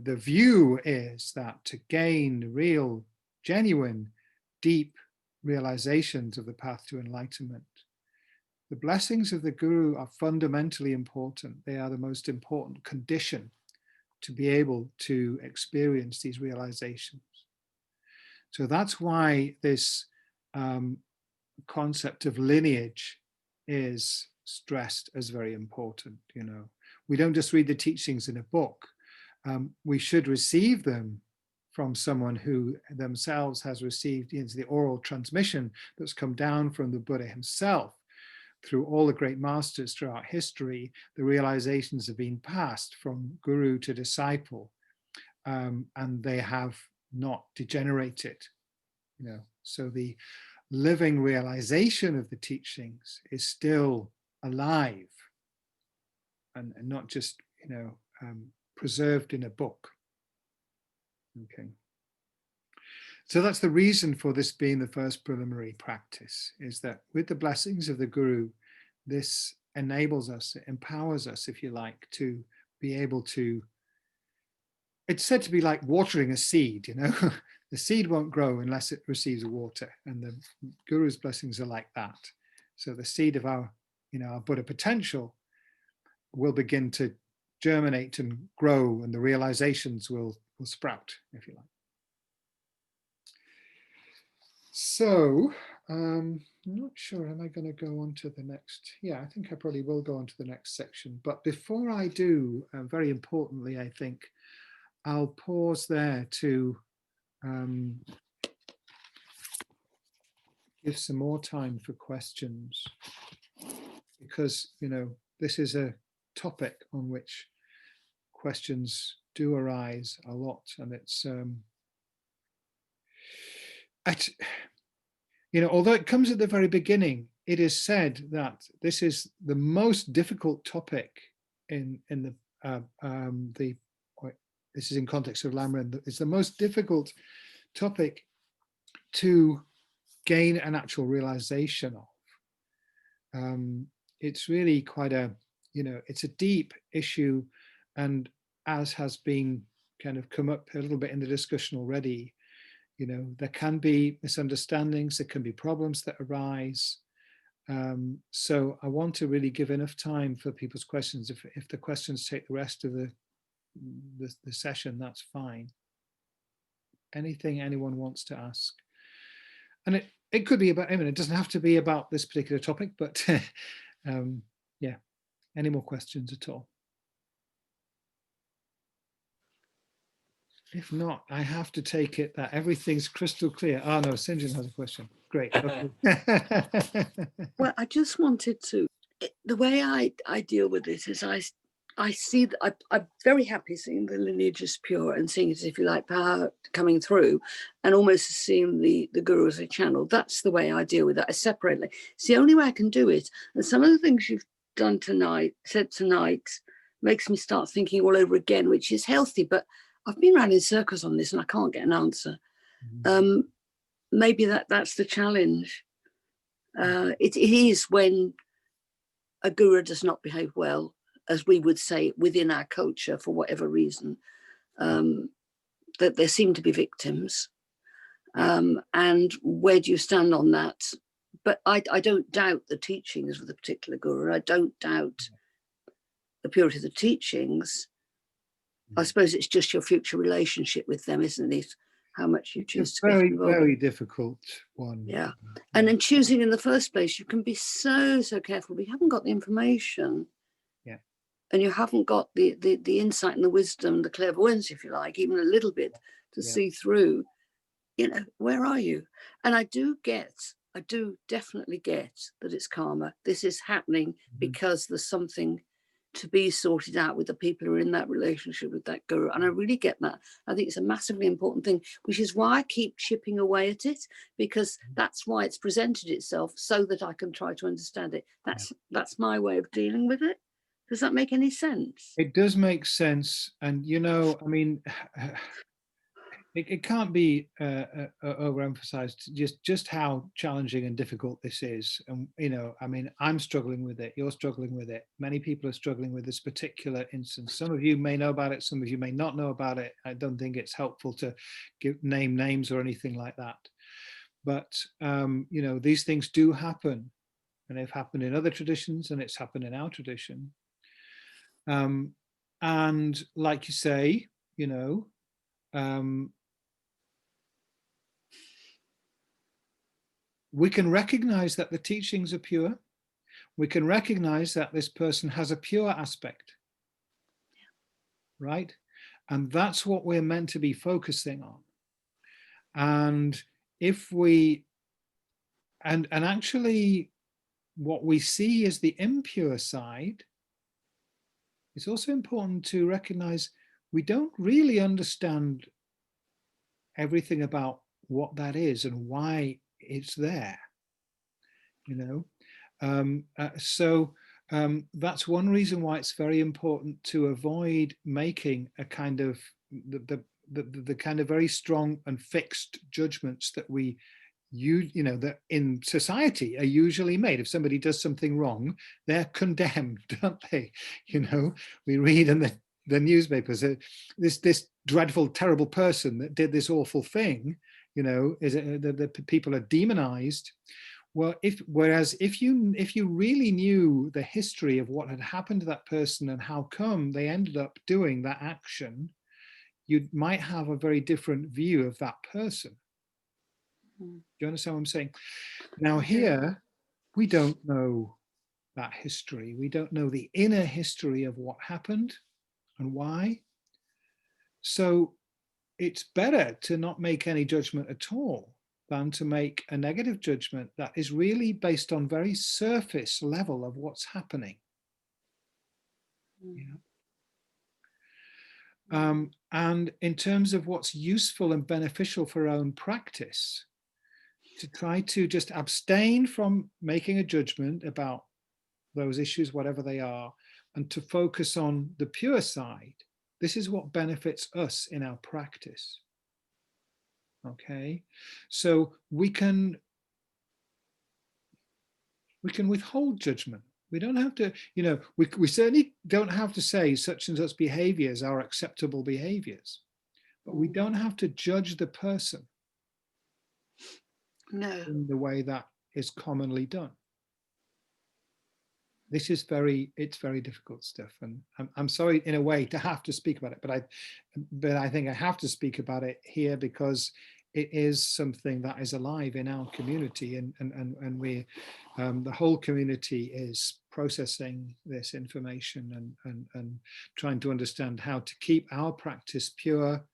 view is that to gain real, genuine, deep realizations of the path to enlightenment, the blessings of the guru are fundamentally important. They are the most important condition to be able to experience these realizations. So that's why this concept of lineage is stressed as very important. You know, we don't just read the teachings in a book. We should receive them from someone who themselves has received into the oral transmission that's come down from the Buddha himself. Through all the great masters throughout history, the realizations have been passed from guru to disciple, and they have not degenerated. You know, so the living realization of the teachings is still alive, and not just, you know, preserved in a book. Okay. So that's the reason for this being the first preliminary practice, is that with the blessings of the guru, this enables us, it empowers us, if you like, to be able to, it's said to be like watering a seed, you know. The seed won't grow unless it receives water, and the guru's blessings are like that. So the seed of our, you know, our Buddha potential will begin to germinate and grow, and the realizations will sprout, if you like. So I'm not sure, am I going to go on to the next? Yeah, I think I probably will go on to the next section. But before I do, very importantly, I think I'll pause there to give some more time for questions, because, you know, this is a topic on which questions do arise a lot, and it's you know, although it comes at the very beginning, it is said that this is the most difficult topic in the this is in context of Lamrim. It's the most difficult topic to gain an actual realization of. It's really quite a, you know, it's a deep issue, and as has been kind of come up a little bit in the discussion already, you know, there can be misunderstandings, there can be problems that arise. So I want to really give enough time for people's questions. If the questions take the rest of the session, that's fine. Anything anyone wants to ask. And it could be about, I mean, it doesn't have to be about this particular topic, but yeah, any more questions at all? If not, I have to take it that everything's crystal clear. Oh no, Sinjin has a question. Great. Okay. Well, I just wanted to, the way I deal with it is I see that I'm very happy seeing the lineage as pure and seeing it, if you like, power coming through, and almost seeing the guru as a channel. That's the way I deal with it. I separate it. It's the only way I can do it. And some of the things you've done tonight, said tonight, makes me start thinking all over again, which is healthy. But I've been around in circles on this and I can't get an answer. Maybe that's the challenge. It is when a guru does not behave well, as we would say within our culture, for whatever reason, that there seem to be victims. And where do you stand on that? But I don't doubt the teachings of the particular guru. I don't doubt the purity of the teachings. I suppose it's just your future relationship with them, isn't it? How much you choose to very, get involved. very difficult one. Yeah. And in choosing in the first place, you can be so careful. We haven't got the information. Yeah. And you haven't got the insight and the wisdom, the clairvoyance, if you like, even a little bit to see through, you know, where are you? And I do definitely get that it's karma. This is happening because there's something to be sorted out with the people who are in that relationship with that guru. And I really get that. I think it's a massively important thing, which is why I keep chipping away at it, because that's why it's presented itself, so that I can try to understand it. That's my way of dealing with it. Does that make any sense? It does make sense. And, you know, I mean, it can't be overemphasized just how challenging and difficult this is. And, you know, I mean, I'm struggling with it. You're struggling with it. Many people are struggling with this particular instance. Some of you may know about it. Some of you may not know about it. I don't think it's helpful to name names or anything like that. But, you know, these things do happen, and they've happened in other traditions, and it's happened in our tradition. And like you say, you know, we can recognize that the teachings are pure. We can recognize that this person has a pure aspect, right? And that's what we're meant to be focusing on. And if we, and actually what we see is the impure side, it's also important to recognize we don't really understand everything about what that is and why it's there, you know. That's one reason why it's very important to avoid making a kind of the kind of very strong and fixed judgments that we you know that in society are usually made. If somebody does something wrong, they're condemned, don't they? You know, we read in the newspapers this dreadful, terrible person that did this awful thing, you know, is it the people are demonized. Well, whereas if you really knew the history of what had happened to that person and how come they ended up doing that action, you might have a very different view of that person. Do you understand what I'm saying? Now here, we don't know that history. We don't know the inner history of what happened and why. So it's better to not make any judgment at all than to make a negative judgment that is really based on very surface level of what's happening. Yeah. And in terms of what's useful and beneficial for our own practice, to try to just abstain from making a judgment about those issues, whatever they are, and to focus on the pure side. This is what benefits us in our practice. Okay, so we can withhold judgment. We don't have to, you know, we certainly don't have to say such and such behaviors are acceptable behaviors, but we don't have to judge the person. No. In the way that is commonly done. This is very difficult stuff, and I'm sorry in a way to have to speak about it, but I think I have to speak about it here because it is something that is alive in our community, and we, the whole community is processing this information and trying to understand how to keep our practice pure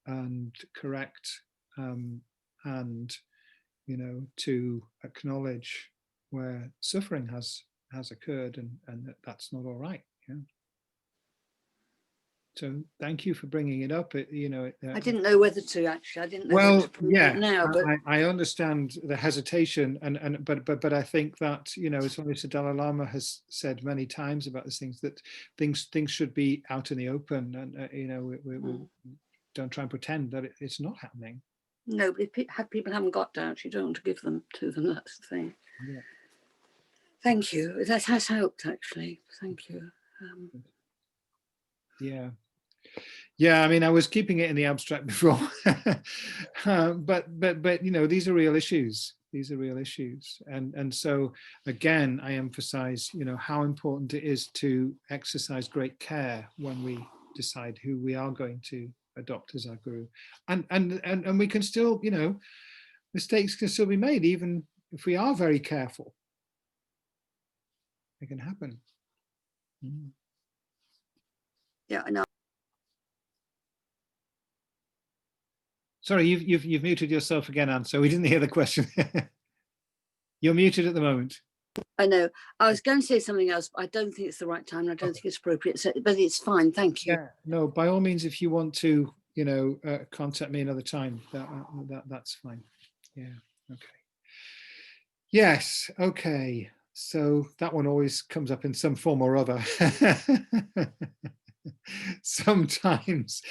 and correct, and you know, to acknowledge where suffering has occurred and that's not all right. Yeah. So thank you for bringing it up. You know, I didn't know whether to actually. I didn't know. Well, yeah. Now, but I understand the hesitation, but I think that, you know, as the Dalai Lama has said many times about these things, that things should be out in the open, and you know, we don't try and pretend that it's not happening. No, but if people haven't got doubts, you don't want to give them to them. That's the thing. Yeah. Thank you. That has helped, actually. Thank you. Yeah. Yeah, I mean, I was keeping it in the abstract before, but you know, these are real issues. These are real issues, and so again, I emphasize, you know, how important it is to exercise great care when we decide who we are going to adopt as our guru, and we can still, you know, mistakes can still be made even if we are very careful. It can happen. Yeah, I know. Sorry, you've muted yourself again, Anne, so we didn't hear the question. You're muted at the moment. I know. I was going to say something else, but I don't think it's the right time, and I don't think it's appropriate. So, but it's fine. Thank you. Yeah, no, by all means, if you want to, contact me another time, that's fine. Yeah, okay. Yes, okay. So that one always comes up in some form or other. sometimes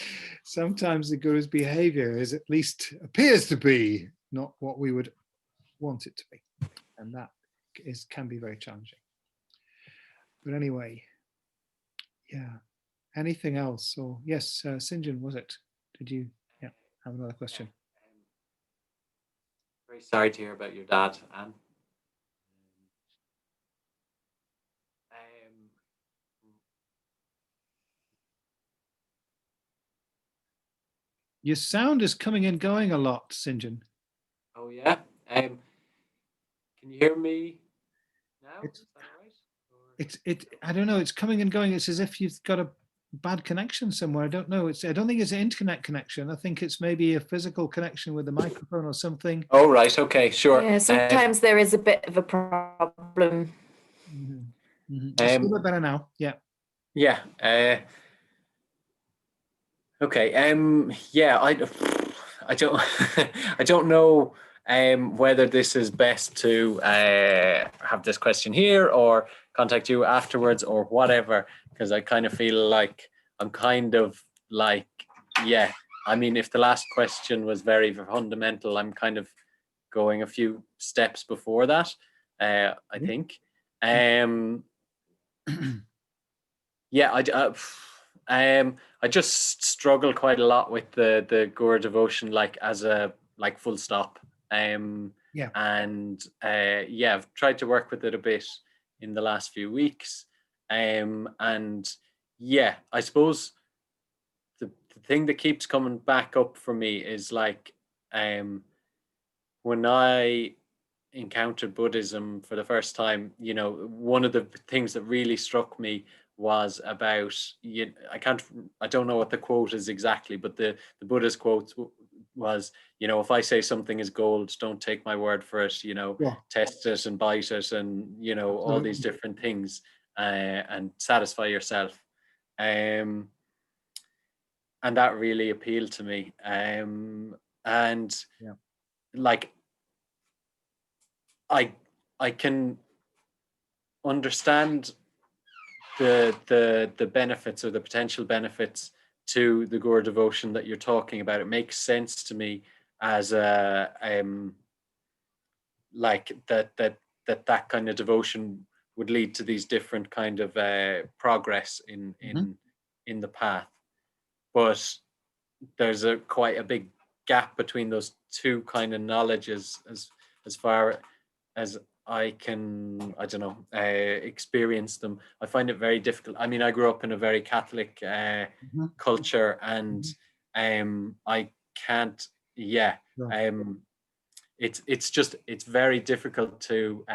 the guru's behavior is, at least appears to be, not what we would want it to be, and that can be very challenging. But anyway, yeah. Anything else? Or yes, Sinjan, was it? Did you have another question? Very sorry to hear about your dad, Anne. Your sound is coming and going a lot, Sinjan. Oh yeah. Can you hear me now? Is that right? I don't know. It's coming and going. It's as if you've got a bad connection somewhere. I don't know. I don't think it's an internet connection. I think it's maybe a physical connection with the microphone or something. Oh right. Okay. Sure. Yeah. Sometimes there is a bit of a problem. It's a little bit better now. Yeah. Yeah. Okay. Yeah. I don't. I don't know. Whether this is best to have this question here or contact you afterwards or whatever, because I kind of feel like I'm kind of like, yeah. I mean, if the last question was very fundamental, I'm kind of going a few steps before that. I think. Yeah. I just struggle quite a lot with the Guru devotion, like as a full stop. And I've tried to work with it a bit in the last few weeks. And yeah, I suppose the thing that keeps coming back up for me is like when I encountered Buddhism for the first time, one of the things that really struck me was about, I don't know what the quote is exactly, but the Buddha's quote was, if I say something is gold, don't take my word for it, test it and bite it and, all these different things and satisfy yourself. And that really appealed to me. Like, I can understand the benefits or the potential benefits to the Guru devotion that you're talking about. It makes sense to me as a like that kind of devotion would lead to these different kind of progress in the path. But there's quite a big gap between those two kind of knowledges as far as I can, experience them. I find it very difficult. I mean, I grew up in a very Catholic culture, and I can't. Yeah, it's very difficult to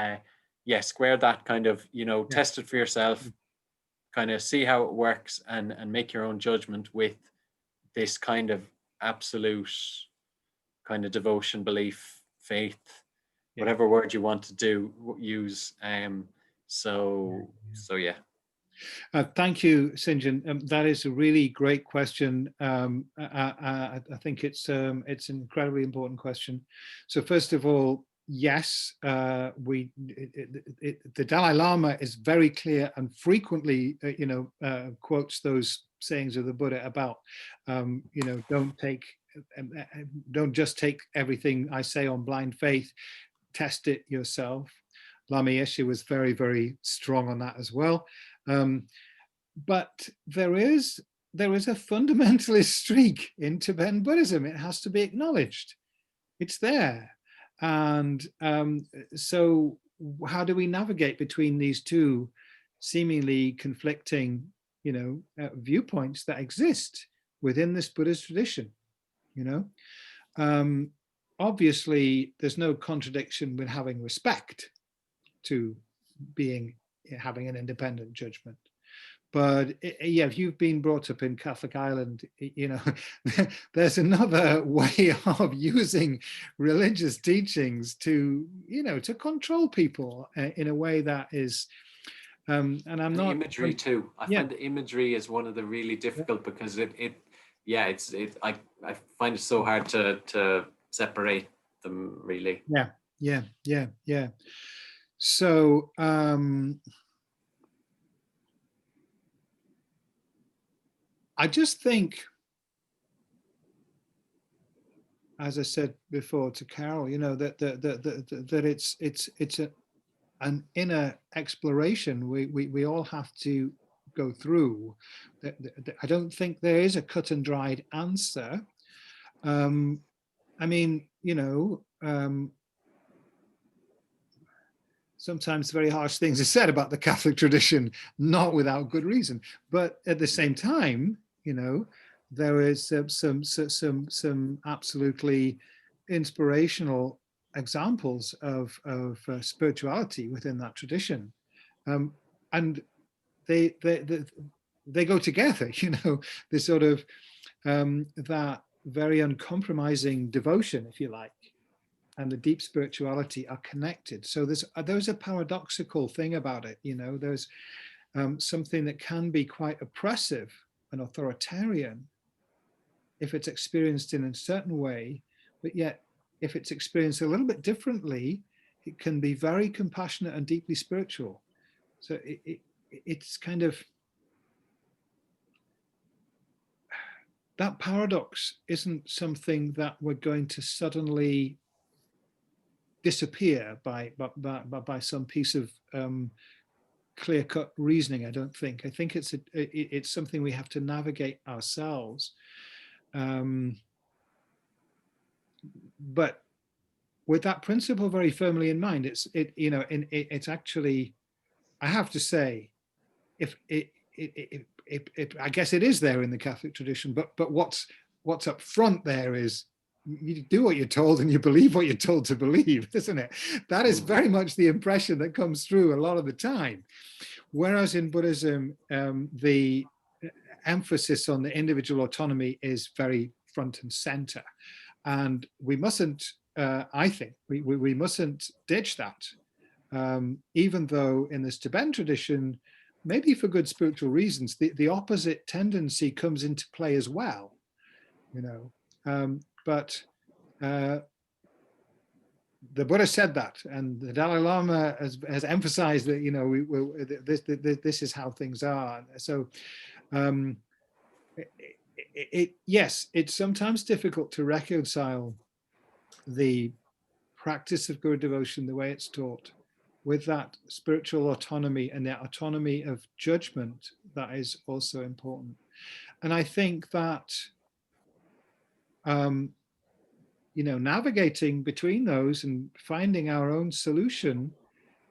square that kind of test it for yourself, kind of see how it works, and make your own judgment with this kind of absolute kind of devotion, belief, faith, whatever word you want to use. So yeah. Thank you, Sinjan. That is a really great question. I think it's an incredibly important question. So first of all, yes, the Dalai Lama is very clear and frequently, quotes those sayings of the Buddha about, don't just take everything I say on blind faith, test it yourself. Lama Yeshe was very, very strong on that as well. But there is a fundamentalist streak in Tibetan Buddhism. It has to be acknowledged. It's there. And so how do we navigate between these two seemingly conflicting, viewpoints that exist within this Buddhist tradition? Obviously, there's no contradiction with having respect to having an independent judgment. But yeah, if you've been brought up in Catholic Ireland, you know, there's another way of using religious teachings to, you know, to control people in a way that is, and I'm the not imagery too. I yeah. find the imagery is one of the really difficult because I find it so hard to separate them really. Yeah. So I just think, as I said before to Carol, you know, that it's an inner exploration we all have to go through. I don't think there is a cut and dried answer. I mean, you know, sometimes very harsh things are said about the Catholic tradition, not without good reason. But at the same time, you know, there is some absolutely inspirational examples of spirituality within that tradition, and they go together. You know, this sort of that very uncompromising devotion, if you like, and the deep spirituality are connected. So there's a paradoxical thing about it. You know, there's something that can be quite oppressive and authoritarian if it's experienced in a certain way, but yet if it's experienced a little bit differently, it can be very compassionate and deeply spiritual. So it's kind of, that paradox isn't something that we're going to suddenly disappear by some piece of clear-cut reasoning. I don't think. I think it's something we have to navigate ourselves. But with that principle very firmly in mind, it's actually, I have to say, I guess it is there in the Catholic tradition, but what's up front there is you do what you're told and you believe what you're told to believe, isn't it? That is very much the impression that comes through a lot of the time. Whereas in Buddhism, the emphasis on the individual autonomy is very front and center. And we mustn't, I think, we mustn't ditch that. Even though in this Tibetan tradition, maybe for good spiritual reasons, the opposite tendency comes into play as well, you know. But the Buddha said that, and the Dalai Lama has emphasized that, you know, this is how things are. So, yes, it's sometimes difficult to reconcile the practice of Guru devotion, the way it's taught, with that spiritual autonomy and that autonomy of judgment that is also important. And I think that, you know, navigating between those and finding our own solution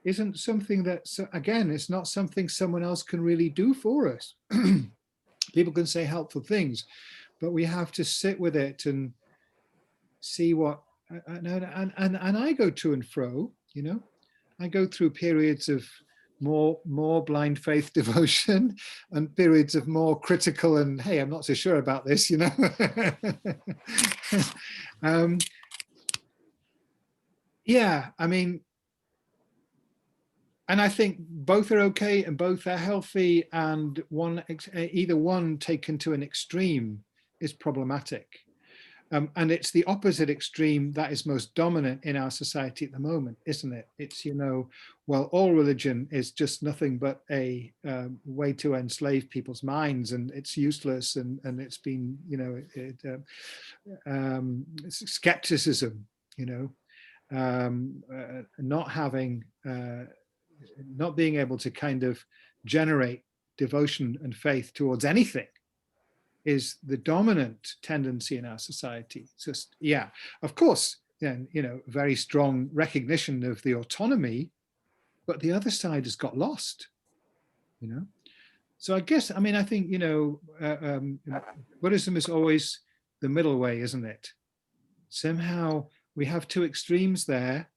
isn't something that, again, it's not something someone else can really do for us. People can say helpful things, but we have to sit with it and see what, and I go to and fro, you know. I go through periods of more blind faith devotion and periods of more critical and, hey, I'm not so sure about this, you know. Yeah, I mean, and I think both are okay and both are healthy, and either one taken to an extreme is problematic. And it's the opposite extreme that is most dominant in our society at the moment, isn't it? It's, you know, well, all religion is just nothing but a way to enslave people's minds, and it's useless, and it's been, you know, skepticism, you know, not being able to kind of generate devotion and faith towards anything is the dominant tendency in our society. It's just, yeah, of course, then, you know, very strong recognition of the autonomy, but the other side has got lost, you know. So I guess, I mean, I think, you know, Buddhism is always the middle way, isn't it? Somehow we have two extremes there.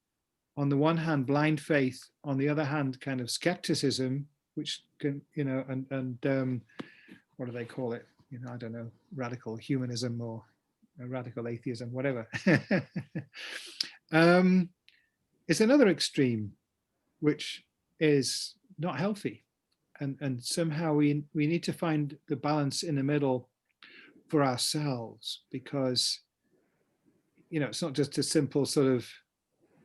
On the one hand, blind faith, on the other hand, kind of skepticism, which you know, and what do they call it? You know, I don't know, radical humanism or radical atheism, whatever. It's another extreme, which is not healthy. And somehow we need to find the balance in the middle for ourselves, because, you know, it's not just a simple sort of,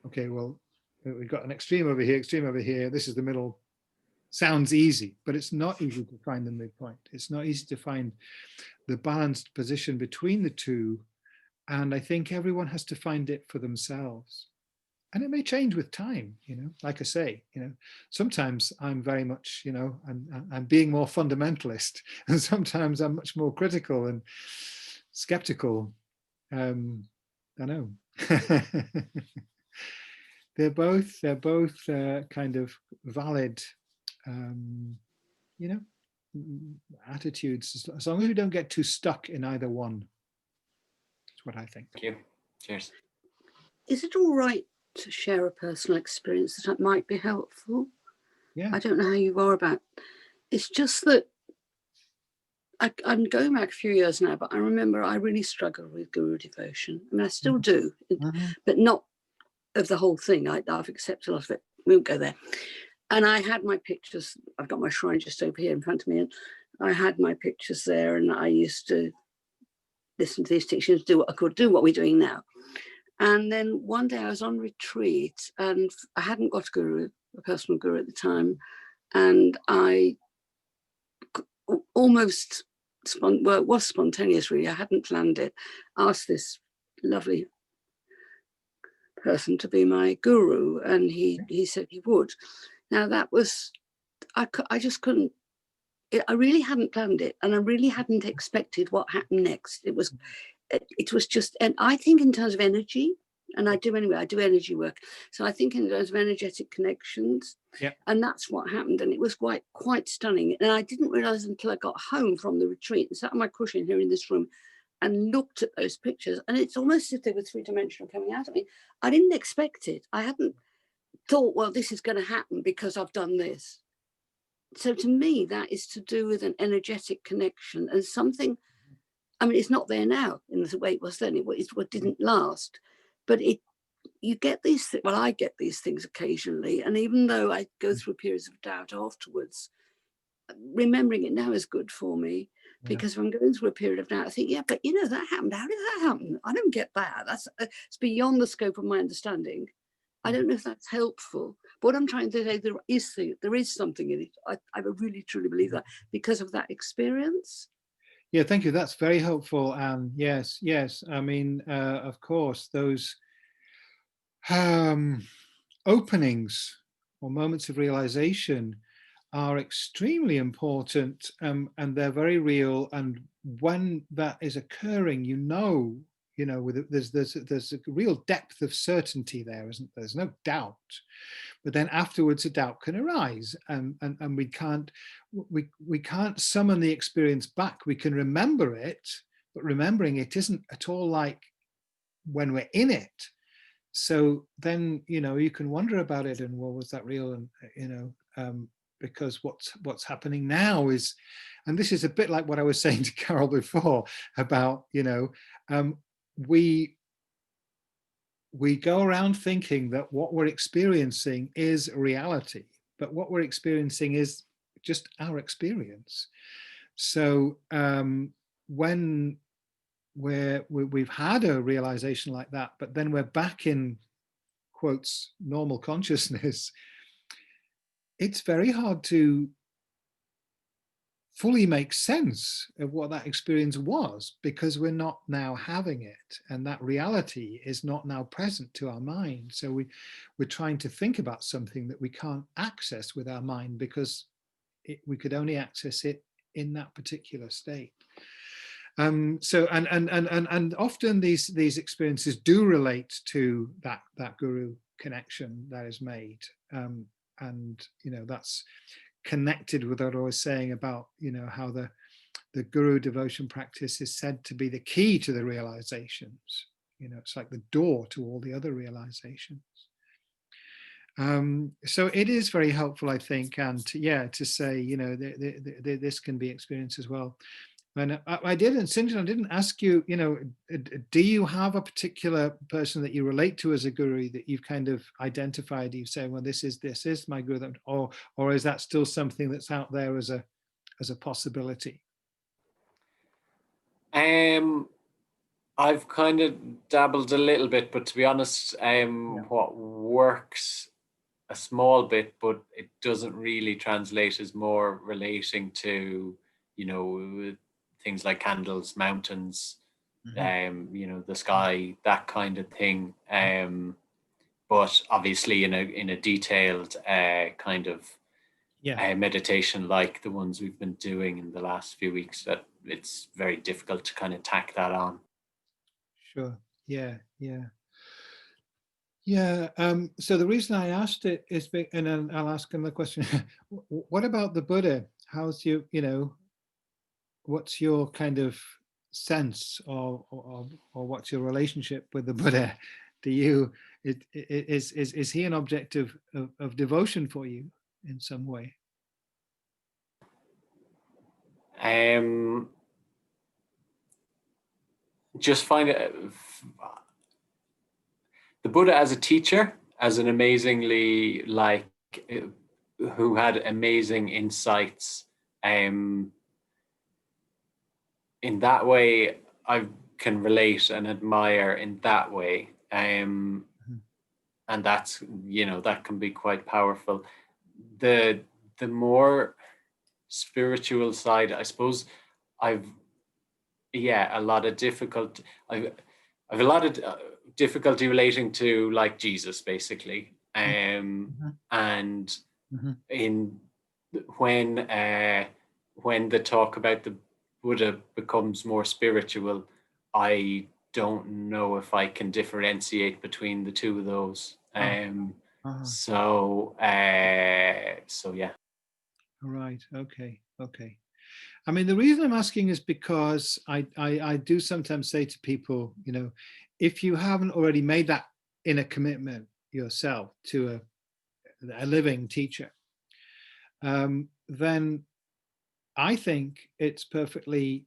okay, well, we've got an extreme over here, this is the middle. Sounds easy, but it's not easy to find the midpoint. It's not easy to find the balanced position between the two. And I think everyone has to find it for themselves. And it may change with time, you know, like I say, you know, sometimes I'm very much, you know, I'm being more fundamentalist, and sometimes I'm much more critical and skeptical. I know. they're both kind of valid, you know, attitudes, as long as we don't get too stuck in either one. That's what I think. Thank you. Cheers. Is it all right to share a personal experience that might be helpful? Yeah. I don't know how you are about. It's just that I'm going back a few years now, but I remember I really struggled with guru devotion. I mean, I still do, but not of the whole thing. I've accepted a lot of it. We won't go there. And I had my pictures. I've got my shrine just over here in front of me, and I had my pictures there, and I used to listen to these teachings, do what I could, do what we're doing now. And then one day I was on retreat, and I hadn't got a personal guru at the time, and I almost, well, it was spontaneous really, I hadn't planned it, asked this lovely person to be my guru, and he said he would. Now that was, I just couldn't, I really hadn't planned it, and I really hadn't expected what happened next. It was just, and I think in terms of energy, and I do anyway, I do energy work. So I think in terms of energetic connections, and that's what happened. And it was quite stunning. And I didn't realize until I got home from the retreat and sat on my cushion here in this room and looked at those pictures. And it's almost as if they were three-dimensional coming out of me. I didn't expect it. I hadn't thought, well, this is going to happen because I've done this. So to me, that is to do with an energetic connection and something. I mean, it's not there now in the way it was then. It didn't last. But you get these, well, I get these things occasionally. And even though I go through periods of doubt afterwards, remembering it now is good for me, because if I'm going through a period of doubt, I think, yeah, but you know, that happened. How did that happen? I don't get that. It's beyond the scope of my understanding. I don't know if that's helpful. But what I'm trying to say, there is something in it. I really, truly believe that because of that experience. Yeah, thank you. That's very helpful. And yes. I mean, of course, those openings or moments of realization are extremely important, and they're very real. And when that is occurring, you know, there's a real depth of certainty there, isn't there? There's no doubt. But then afterwards, a doubt can arise, and we can't summon the experience back. We can remember it, but remembering it isn't at all like when we're in it. So then, you know, you can wonder about it, and well, was that real? And you know, because what's happening now is, and this is a bit like what I was saying to Carol before about, you know, we go around thinking that what we're experiencing is reality, but what we're experiencing is just our experience. So when we've had a realization like that, but then we're back in quotes normal consciousness, it's very hard to fully make sense of what that experience was, because we're not now having it, and that reality is not now present to our mind. So we're trying to think about something that we can't access with our mind, because we could only access it in that particular state. So and often these experiences do relate to that guru connection that is made, and you know, that's connected with what I was saying about, you know, how the guru devotion practice is said to be the key to the realizations. You know, it's like the door to all the other realizations. So it is very helpful, I think, and to say, this can be experienced as well. And I didn't, St. John, I didn't ask you, do you have a particular person that you relate to as a guru that you've kind of identified? You say, well, this is my guru, or is that still something that's out there as a possibility? I've kind of dabbled a little bit, but to be honest, what works a small bit, but it doesn't really translate, is more relating to, things like candles, mountains, the sky, that kind of thing. But obviously in a detailed kind of meditation like the ones we've been doing in the last few weeks, that it's very difficult to kind of tack that on. Sure. Yeah. So the reason I asked it is, and then I'll ask another question. What about the Buddha? How's what's your kind of sense, or what's your relationship with the Buddha? Is he an object of devotion for you in some way? Just find it, the Buddha as a teacher, as an amazingly, who had amazing insights. In that way, I can relate and admire in that way. And that's, that can be quite powerful. The more spiritual side, I suppose, I've a lot of difficulty. I've a lot of difficulty relating to, like, Jesus, basically. And in when the talk about the Buddha becomes more spiritual, I don't know if I can differentiate between the two of those. So yeah. All right. Okay. I mean, the reason I'm asking is because I do sometimes say to people, if you haven't already made that inner commitment yourself to a living teacher, then I think it's perfectly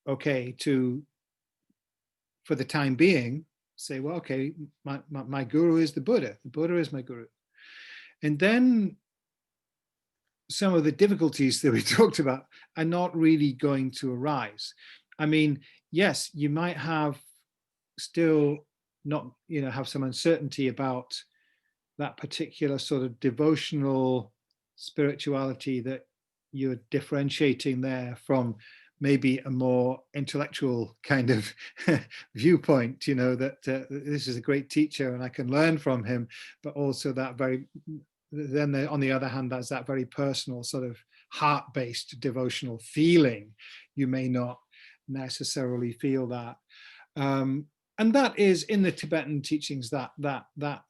okay to, for the time being, say, well, okay, my guru is the Buddha. The Buddha is my guru. And then some of the difficulties that we talked about are not really going to arise. I mean, yes, you might have still not, have some uncertainty about that particular sort of devotional spirituality that you're differentiating there from maybe a more intellectual kind of viewpoint, that this is a great teacher and I can learn from him, but also that then on the other hand, there's that very personal sort of heart-based devotional feeling. You may not necessarily feel that. And that is, in the Tibetan teachings, that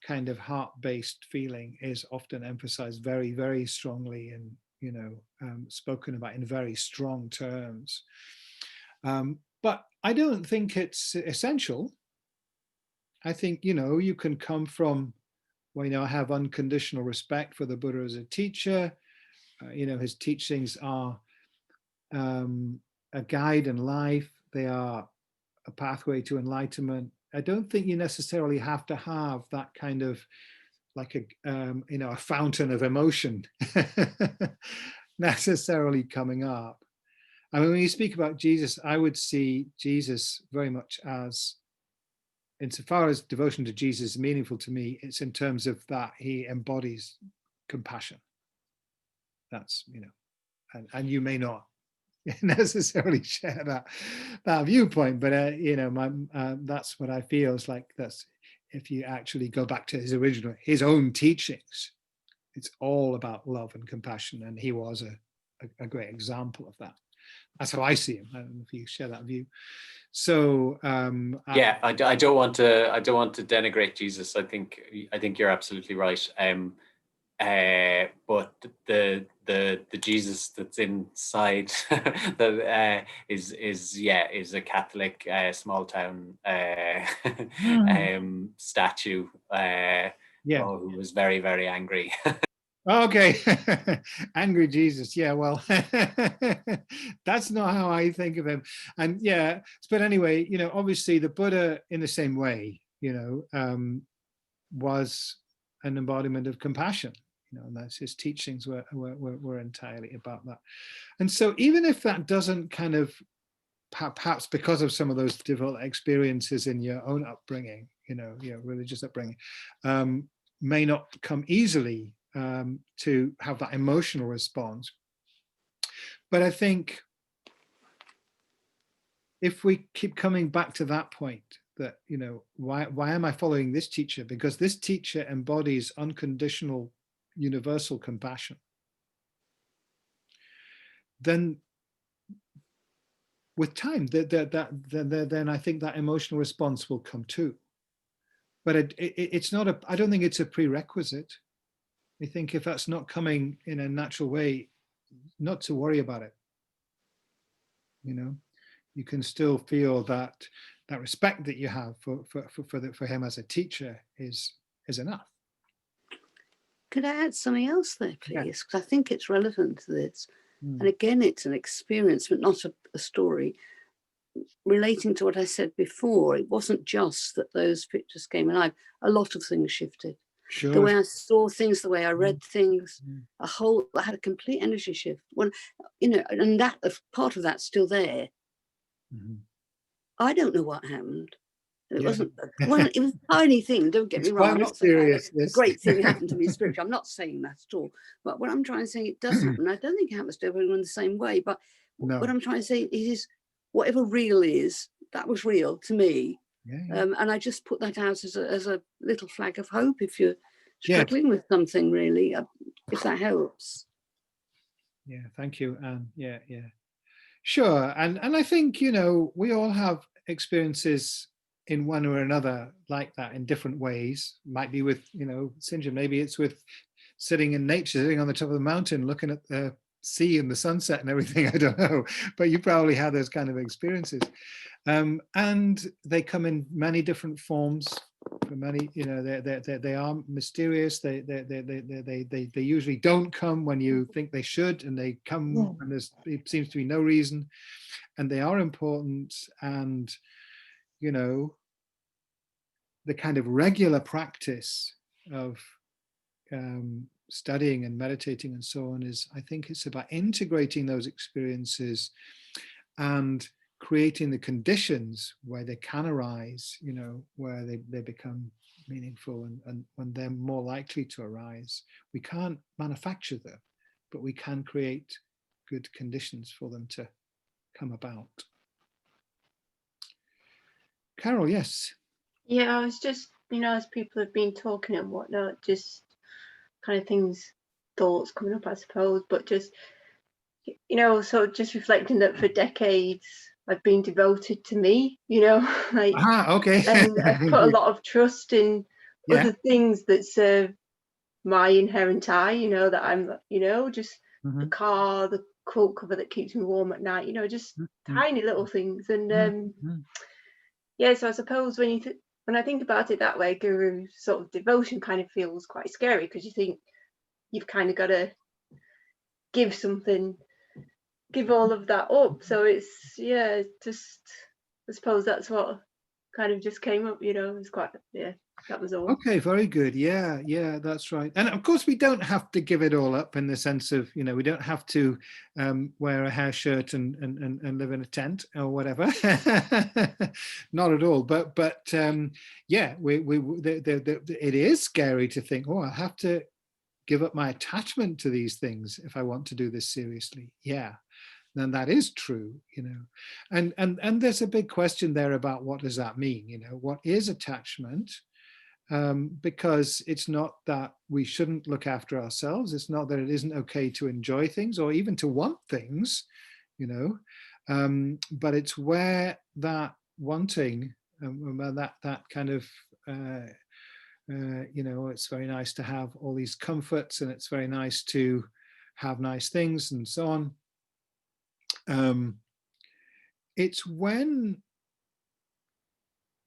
kind of heart-based feeling is often emphasized very, very strongly, and spoken about in very strong terms. But I don't think it's essential. I think, you can come from, I have unconditional respect for the Buddha as a teacher. His teachings are a guide in life. They are a pathway to enlightenment. I don't think you necessarily have to have that kind of like a fountain of emotion necessarily coming up. I mean, when you speak about Jesus, I would see Jesus very much as, insofar as devotion to Jesus is meaningful to me, it's in terms of that he embodies compassion. That's, and you may not necessarily share that viewpoint, but that's what I feel is like. That's, if you actually go back to his own teachings, it's all about love and compassion, and he was a great example of that. That's how I see him. I don't know if you share that view. So I don't want to denigrate Jesus. I think you're absolutely right. but the Jesus that's inside that is a Catholic small town statue who was very, very angry. Okay. Angry Jesus. Yeah, well, that's not how I think of him. And yeah, but anyway, obviously the Buddha in the same way, was an embodiment of compassion, and that's his teachings were entirely about that. And so even if that doesn't kind of, perhaps because of some of those difficult experiences in your own upbringing, your religious upbringing, may not come easily to have that emotional response. But I think if we keep coming back to that point, that, why am I following this teacher? Because this teacher embodies unconditional, universal compassion. Then with time, then I think that emotional response will come too. But it's not I don't think it's a prerequisite. I think if that's not coming in a natural way, not to worry about it. You can still feel that respect that you have for him as a teacher is enough. Could I add something else there, please? Because I think it's relevant to this. And again, it's an experience, but not a story. Relating to what I said before, it wasn't just that those pictures came alive. A lot of things shifted. Sure. The way I saw things, the way I read things, I had a complete energy shift. When, and that part of that's still there. I don't know what happened. It wasn't, well, it was a tiny thing, don't get me wrong. I'm not saying a great thing happened to me spiritually. I'm not saying that at all. But what I'm trying to say, it does happen. I don't think it happens to everyone the same way. But what I'm trying to say is, whatever real is, that was real to me. And I just put that out as a little flag of hope if you're struggling with something, really, if that helps. Yeah, thank you, Anne. Yeah. Sure. And I think, we all have experiences in one or another like that in different ways. Might be with, Sinja, maybe it's with sitting in nature, sitting on the top of the mountain, looking at the sea and the sunset and everything. I don't know, but you probably had those kind of experiences. And they come in many different forms. For many, they are mysterious. They usually don't come when you think they should, and they come when it seems to be no reason. And they are important. And the kind of regular practice of studying and meditating and so on is, I think it's about integrating those experiences and creating the conditions where they can arise, where they become meaningful and when they're more likely to arise. We can't manufacture them, but we can create good conditions for them to come about. Carol, yes. Yeah, I was just, as people have been talking and whatnot, just kind of thoughts coming up, I suppose, but just, so just reflecting that for decades, I've been devoted to me, okay. And I've put a lot of trust in other things that serve my inherent I, that I'm, just the car, the quilt cover that keeps me warm at night, just tiny little things. And so I suppose when I think about it that way, guru sort of devotion kind of feels quite scary, because you think you've kind of got to give all of that up. So it's just, I suppose that's what kind of just came up, it's quite, that was all. Okay, very good. Yeah, that's right. And of course, we don't have to give it all up in the sense of, we don't have to wear a hair shirt and live in a tent or whatever. Not at all. But it is scary to think, I have to give up my attachment to these things if I want to do this seriously. Yeah. Then that is true, and there's a big question there about what does that mean? What is attachment? Because it's not that we shouldn't look after ourselves. It's not that it isn't okay to enjoy things or even to want things, but it's where that wanting, that kind of You know, it's very nice to have all these comforts, and it's very nice to have nice things and so on. It's when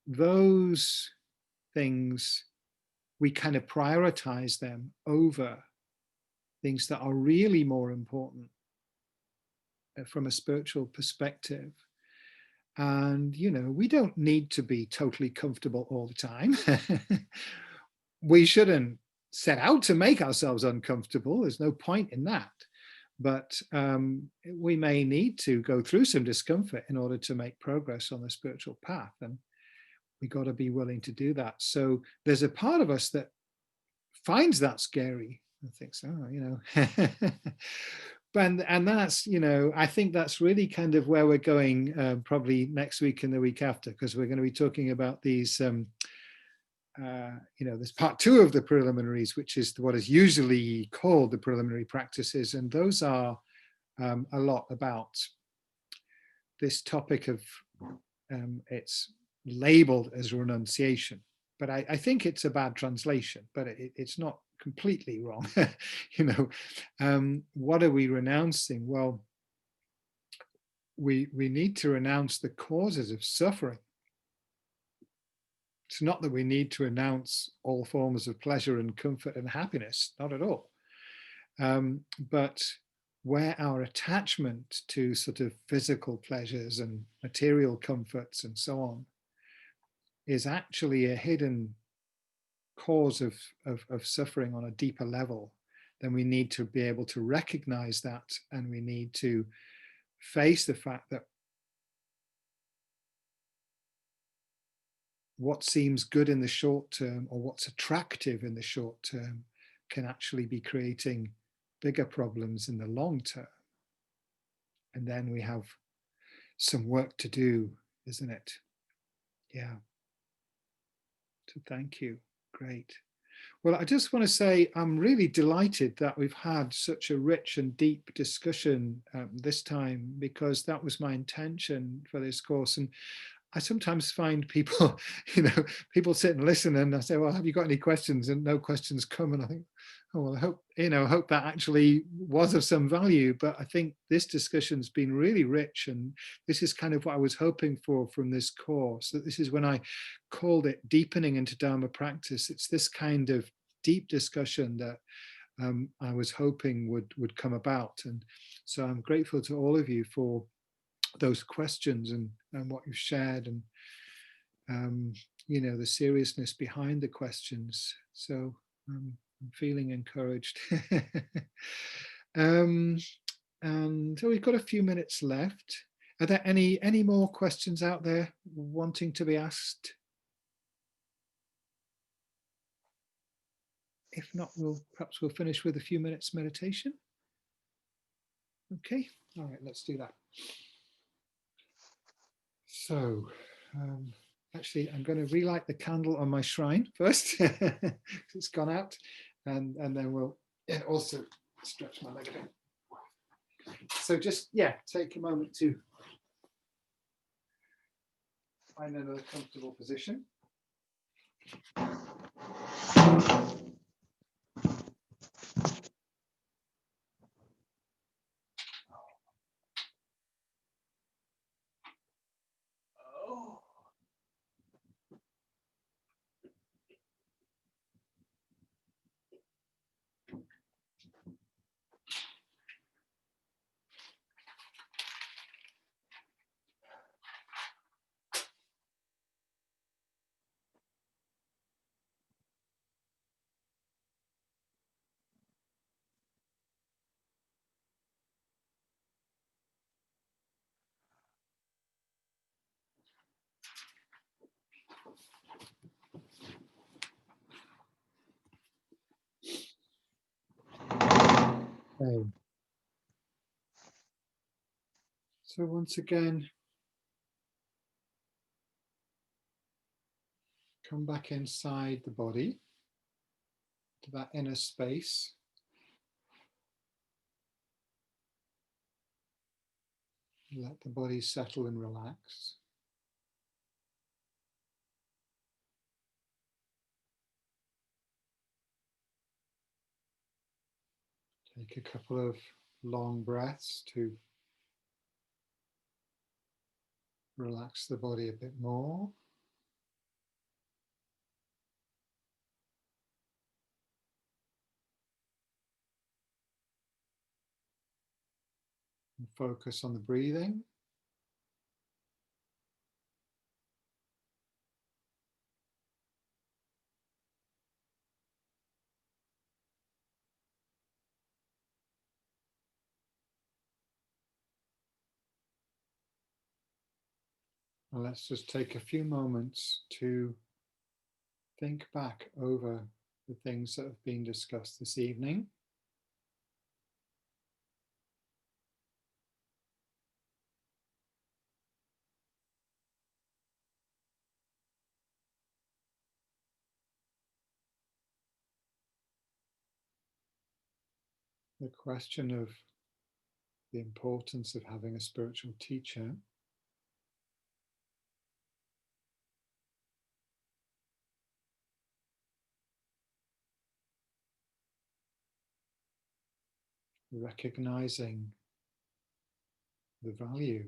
those things, we kind of prioritize them over things that are really more important from a spiritual perspective. And, you know, we don't need to be totally comfortable all the time. We shouldn't set out to make ourselves uncomfortable. There's no point in that. But we may need to go through some discomfort in order to make progress on the spiritual path. And we got to be willing to do that. So there's a part of us that finds that scary and thinks, oh, you know, and that's, you know, I think that's really kind of where we're going probably next week and the week after, because we're going to be talking about these, you know, there's part 2 of the preliminaries, which is what is usually called the preliminary practices. And those are a lot about this topic of, it's labeled as renunciation, but I think it's a bad translation, but it's not completely wrong. You know, what are we renouncing? Well, we need to renounce the causes of suffering. It's not that we need to renounce all forms of pleasure and comfort and happiness, not at all. But where our attachment to sort of physical pleasures and material comforts and so on is actually a hidden cause of suffering on a deeper level, then we need to be able to recognize that, and we need to face the fact that what seems good in the short term, or what's attractive in the short term, can actually be creating bigger problems in the long term. And then we have some work to do, isn't it? Yeah. So thank you. Great. Well, I just want to say I'm really delighted that we've had such a rich and deep discussion this time, because that was my intention for this course. And I sometimes find people, you know, people sit and listen, and I say, well, have you got any questions? And no questions come. And I think, oh, well, I hope, you know, I hope that actually was of some value. But I think this discussion's been really rich. And this is kind of what I was hoping for from this course. That this is when I called it Deepening into Dharma Practice. It's this kind of deep discussion that I was hoping would come about. And so I'm grateful to all of you for those questions and what you've shared, and you know, the seriousness behind the questions. So I'm feeling encouraged. And so we've got a few minutes left. Are there any more questions out there wanting to be asked? If not, perhaps we'll finish with a few minutes meditation. Okay, all right, let's do that. So actually, I'm going to relight the candle on my shrine first. It's gone out, and then we'll also stretch my leg a bit. So just, yeah, take a moment to find another comfortable position. Okay. So once again, come back inside the body to that inner space. Let the body settle and relax. Take a couple of long breaths to relax the body a bit more. And focus on the breathing. And let's just take a few moments to think back over the things that have been discussed this evening. The question of the importance of having a spiritual teacher. Recognizing the value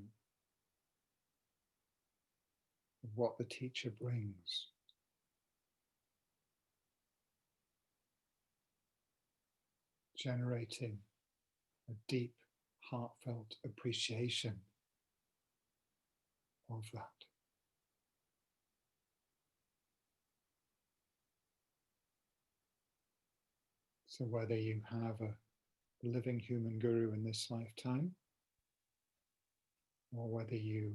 of what the teacher brings. Generating a deep, heartfelt appreciation of that. So whether you have a living human guru in this lifetime, or whether you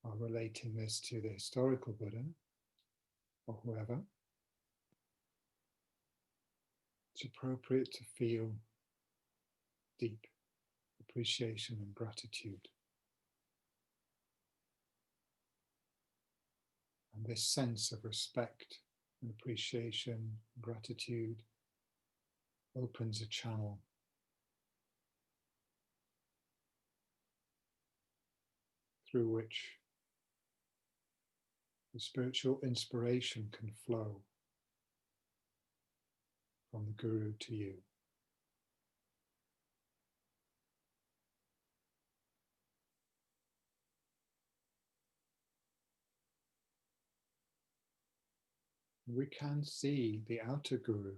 are relating this to the historical Buddha, or whoever, it's appropriate to feel deep appreciation and gratitude. And this sense of respect and appreciation, gratitude, opens a channel through which the spiritual inspiration can flow from the Guru to you. We can see the outer Guru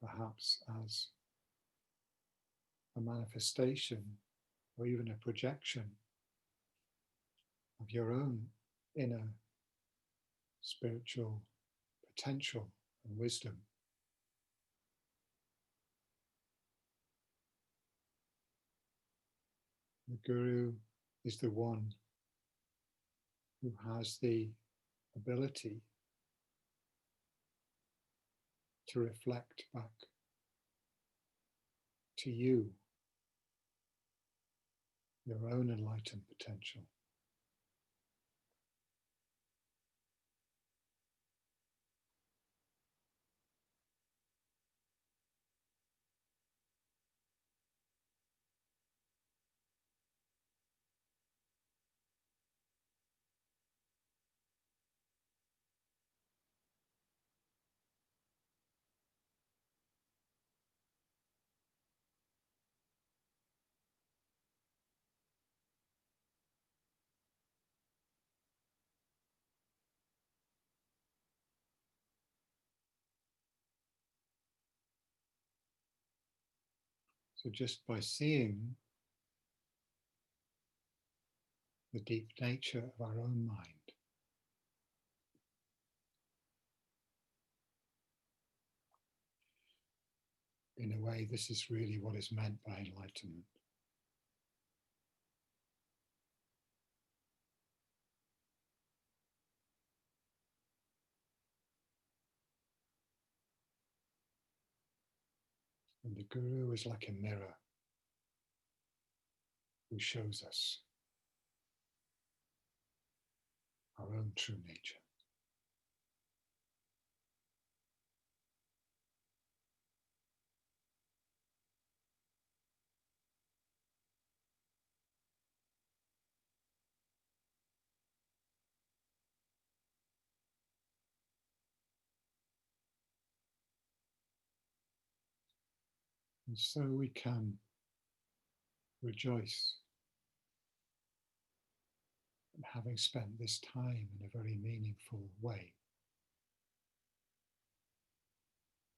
perhaps as a manifestation or even a projection of your own inner spiritual potential and wisdom. The Guru is the one who has the ability to reflect back to you your own enlightened potential. So just by seeing the deep nature of our own mind, in a way, this is really what is meant by enlightenment. And the Guru is like a mirror who shows us our own true nature. And so we can rejoice in having spent this time in a very meaningful way,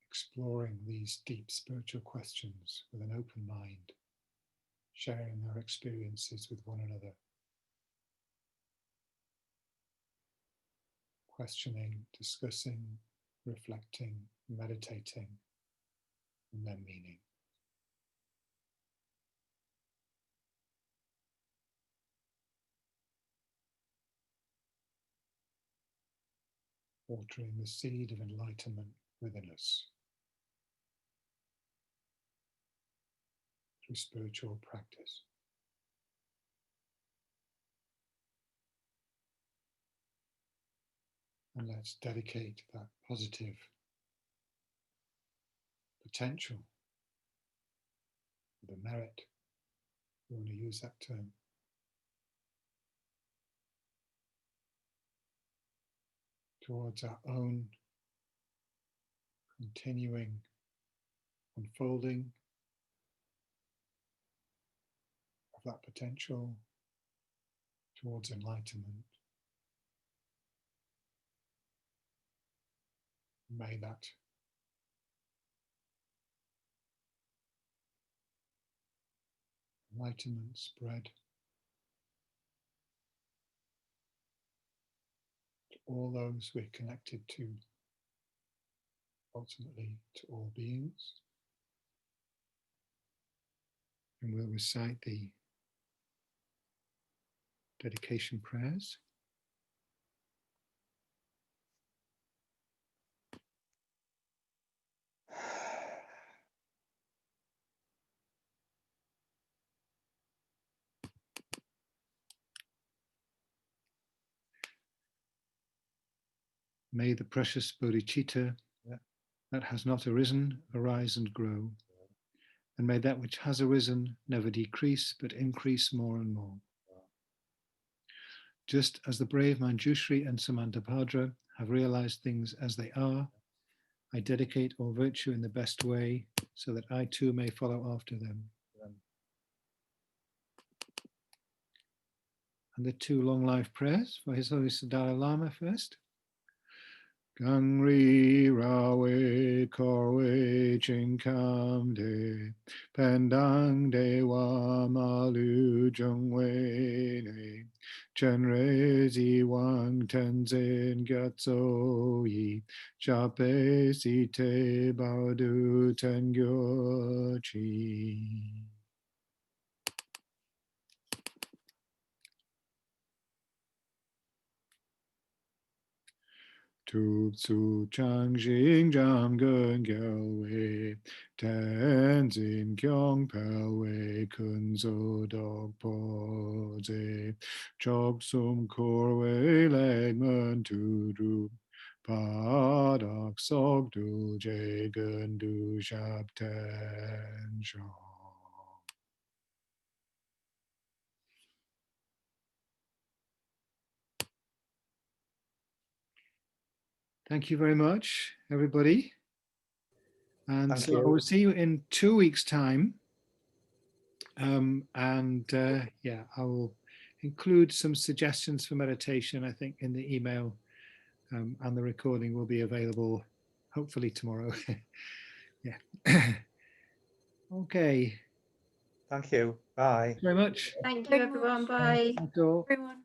exploring these deep spiritual questions with an open mind, sharing our experiences with one another, questioning, discussing, reflecting, meditating, and then meaning. Watering the seed of enlightenment within us through spiritual practice. And let's dedicate that positive potential, the merit, we want to use that term, towards our own continuing unfolding of that potential towards enlightenment. May that enlightenment spread to all those we're connected to, ultimately to all beings. And we'll recite the dedication prayers. May the precious bodhicitta that has not arisen arise and grow. And may that which has arisen never decrease, but increase more and more. Just as the brave Manjushri and Samantabhadra have realized things as they are, I dedicate all virtue in the best way so that I too may follow after them. And the two long life prayers for His Holiness the Dalai Lama first. Gangri Rawe Korwe Chinkam De Pendang Dewa Malu Jungwe Ne Chenre Zi Wang Tenzin Gyatso Yi Chape Site Baudu Tengyo Chi. Tu Tzu Chang Jing Jam Gun Gyal Wei Tenzin Kyong Pel Wei Kunzo Dog Po Ze Chok Sum Kor Wei Legman Tu Dru Padak Sok Du Je Gun Du Shap Ten Shong. Thank you very much, everybody. And Thank so I you. will see you in 2 weeks' time. Yeah, I will include some suggestions for meditation, I think, in the email, and the recording will be available hopefully tomorrow. Yeah. Okay. Thank you. Bye. Very much. Thank you, everyone. Bye. Thank you all. Everyone.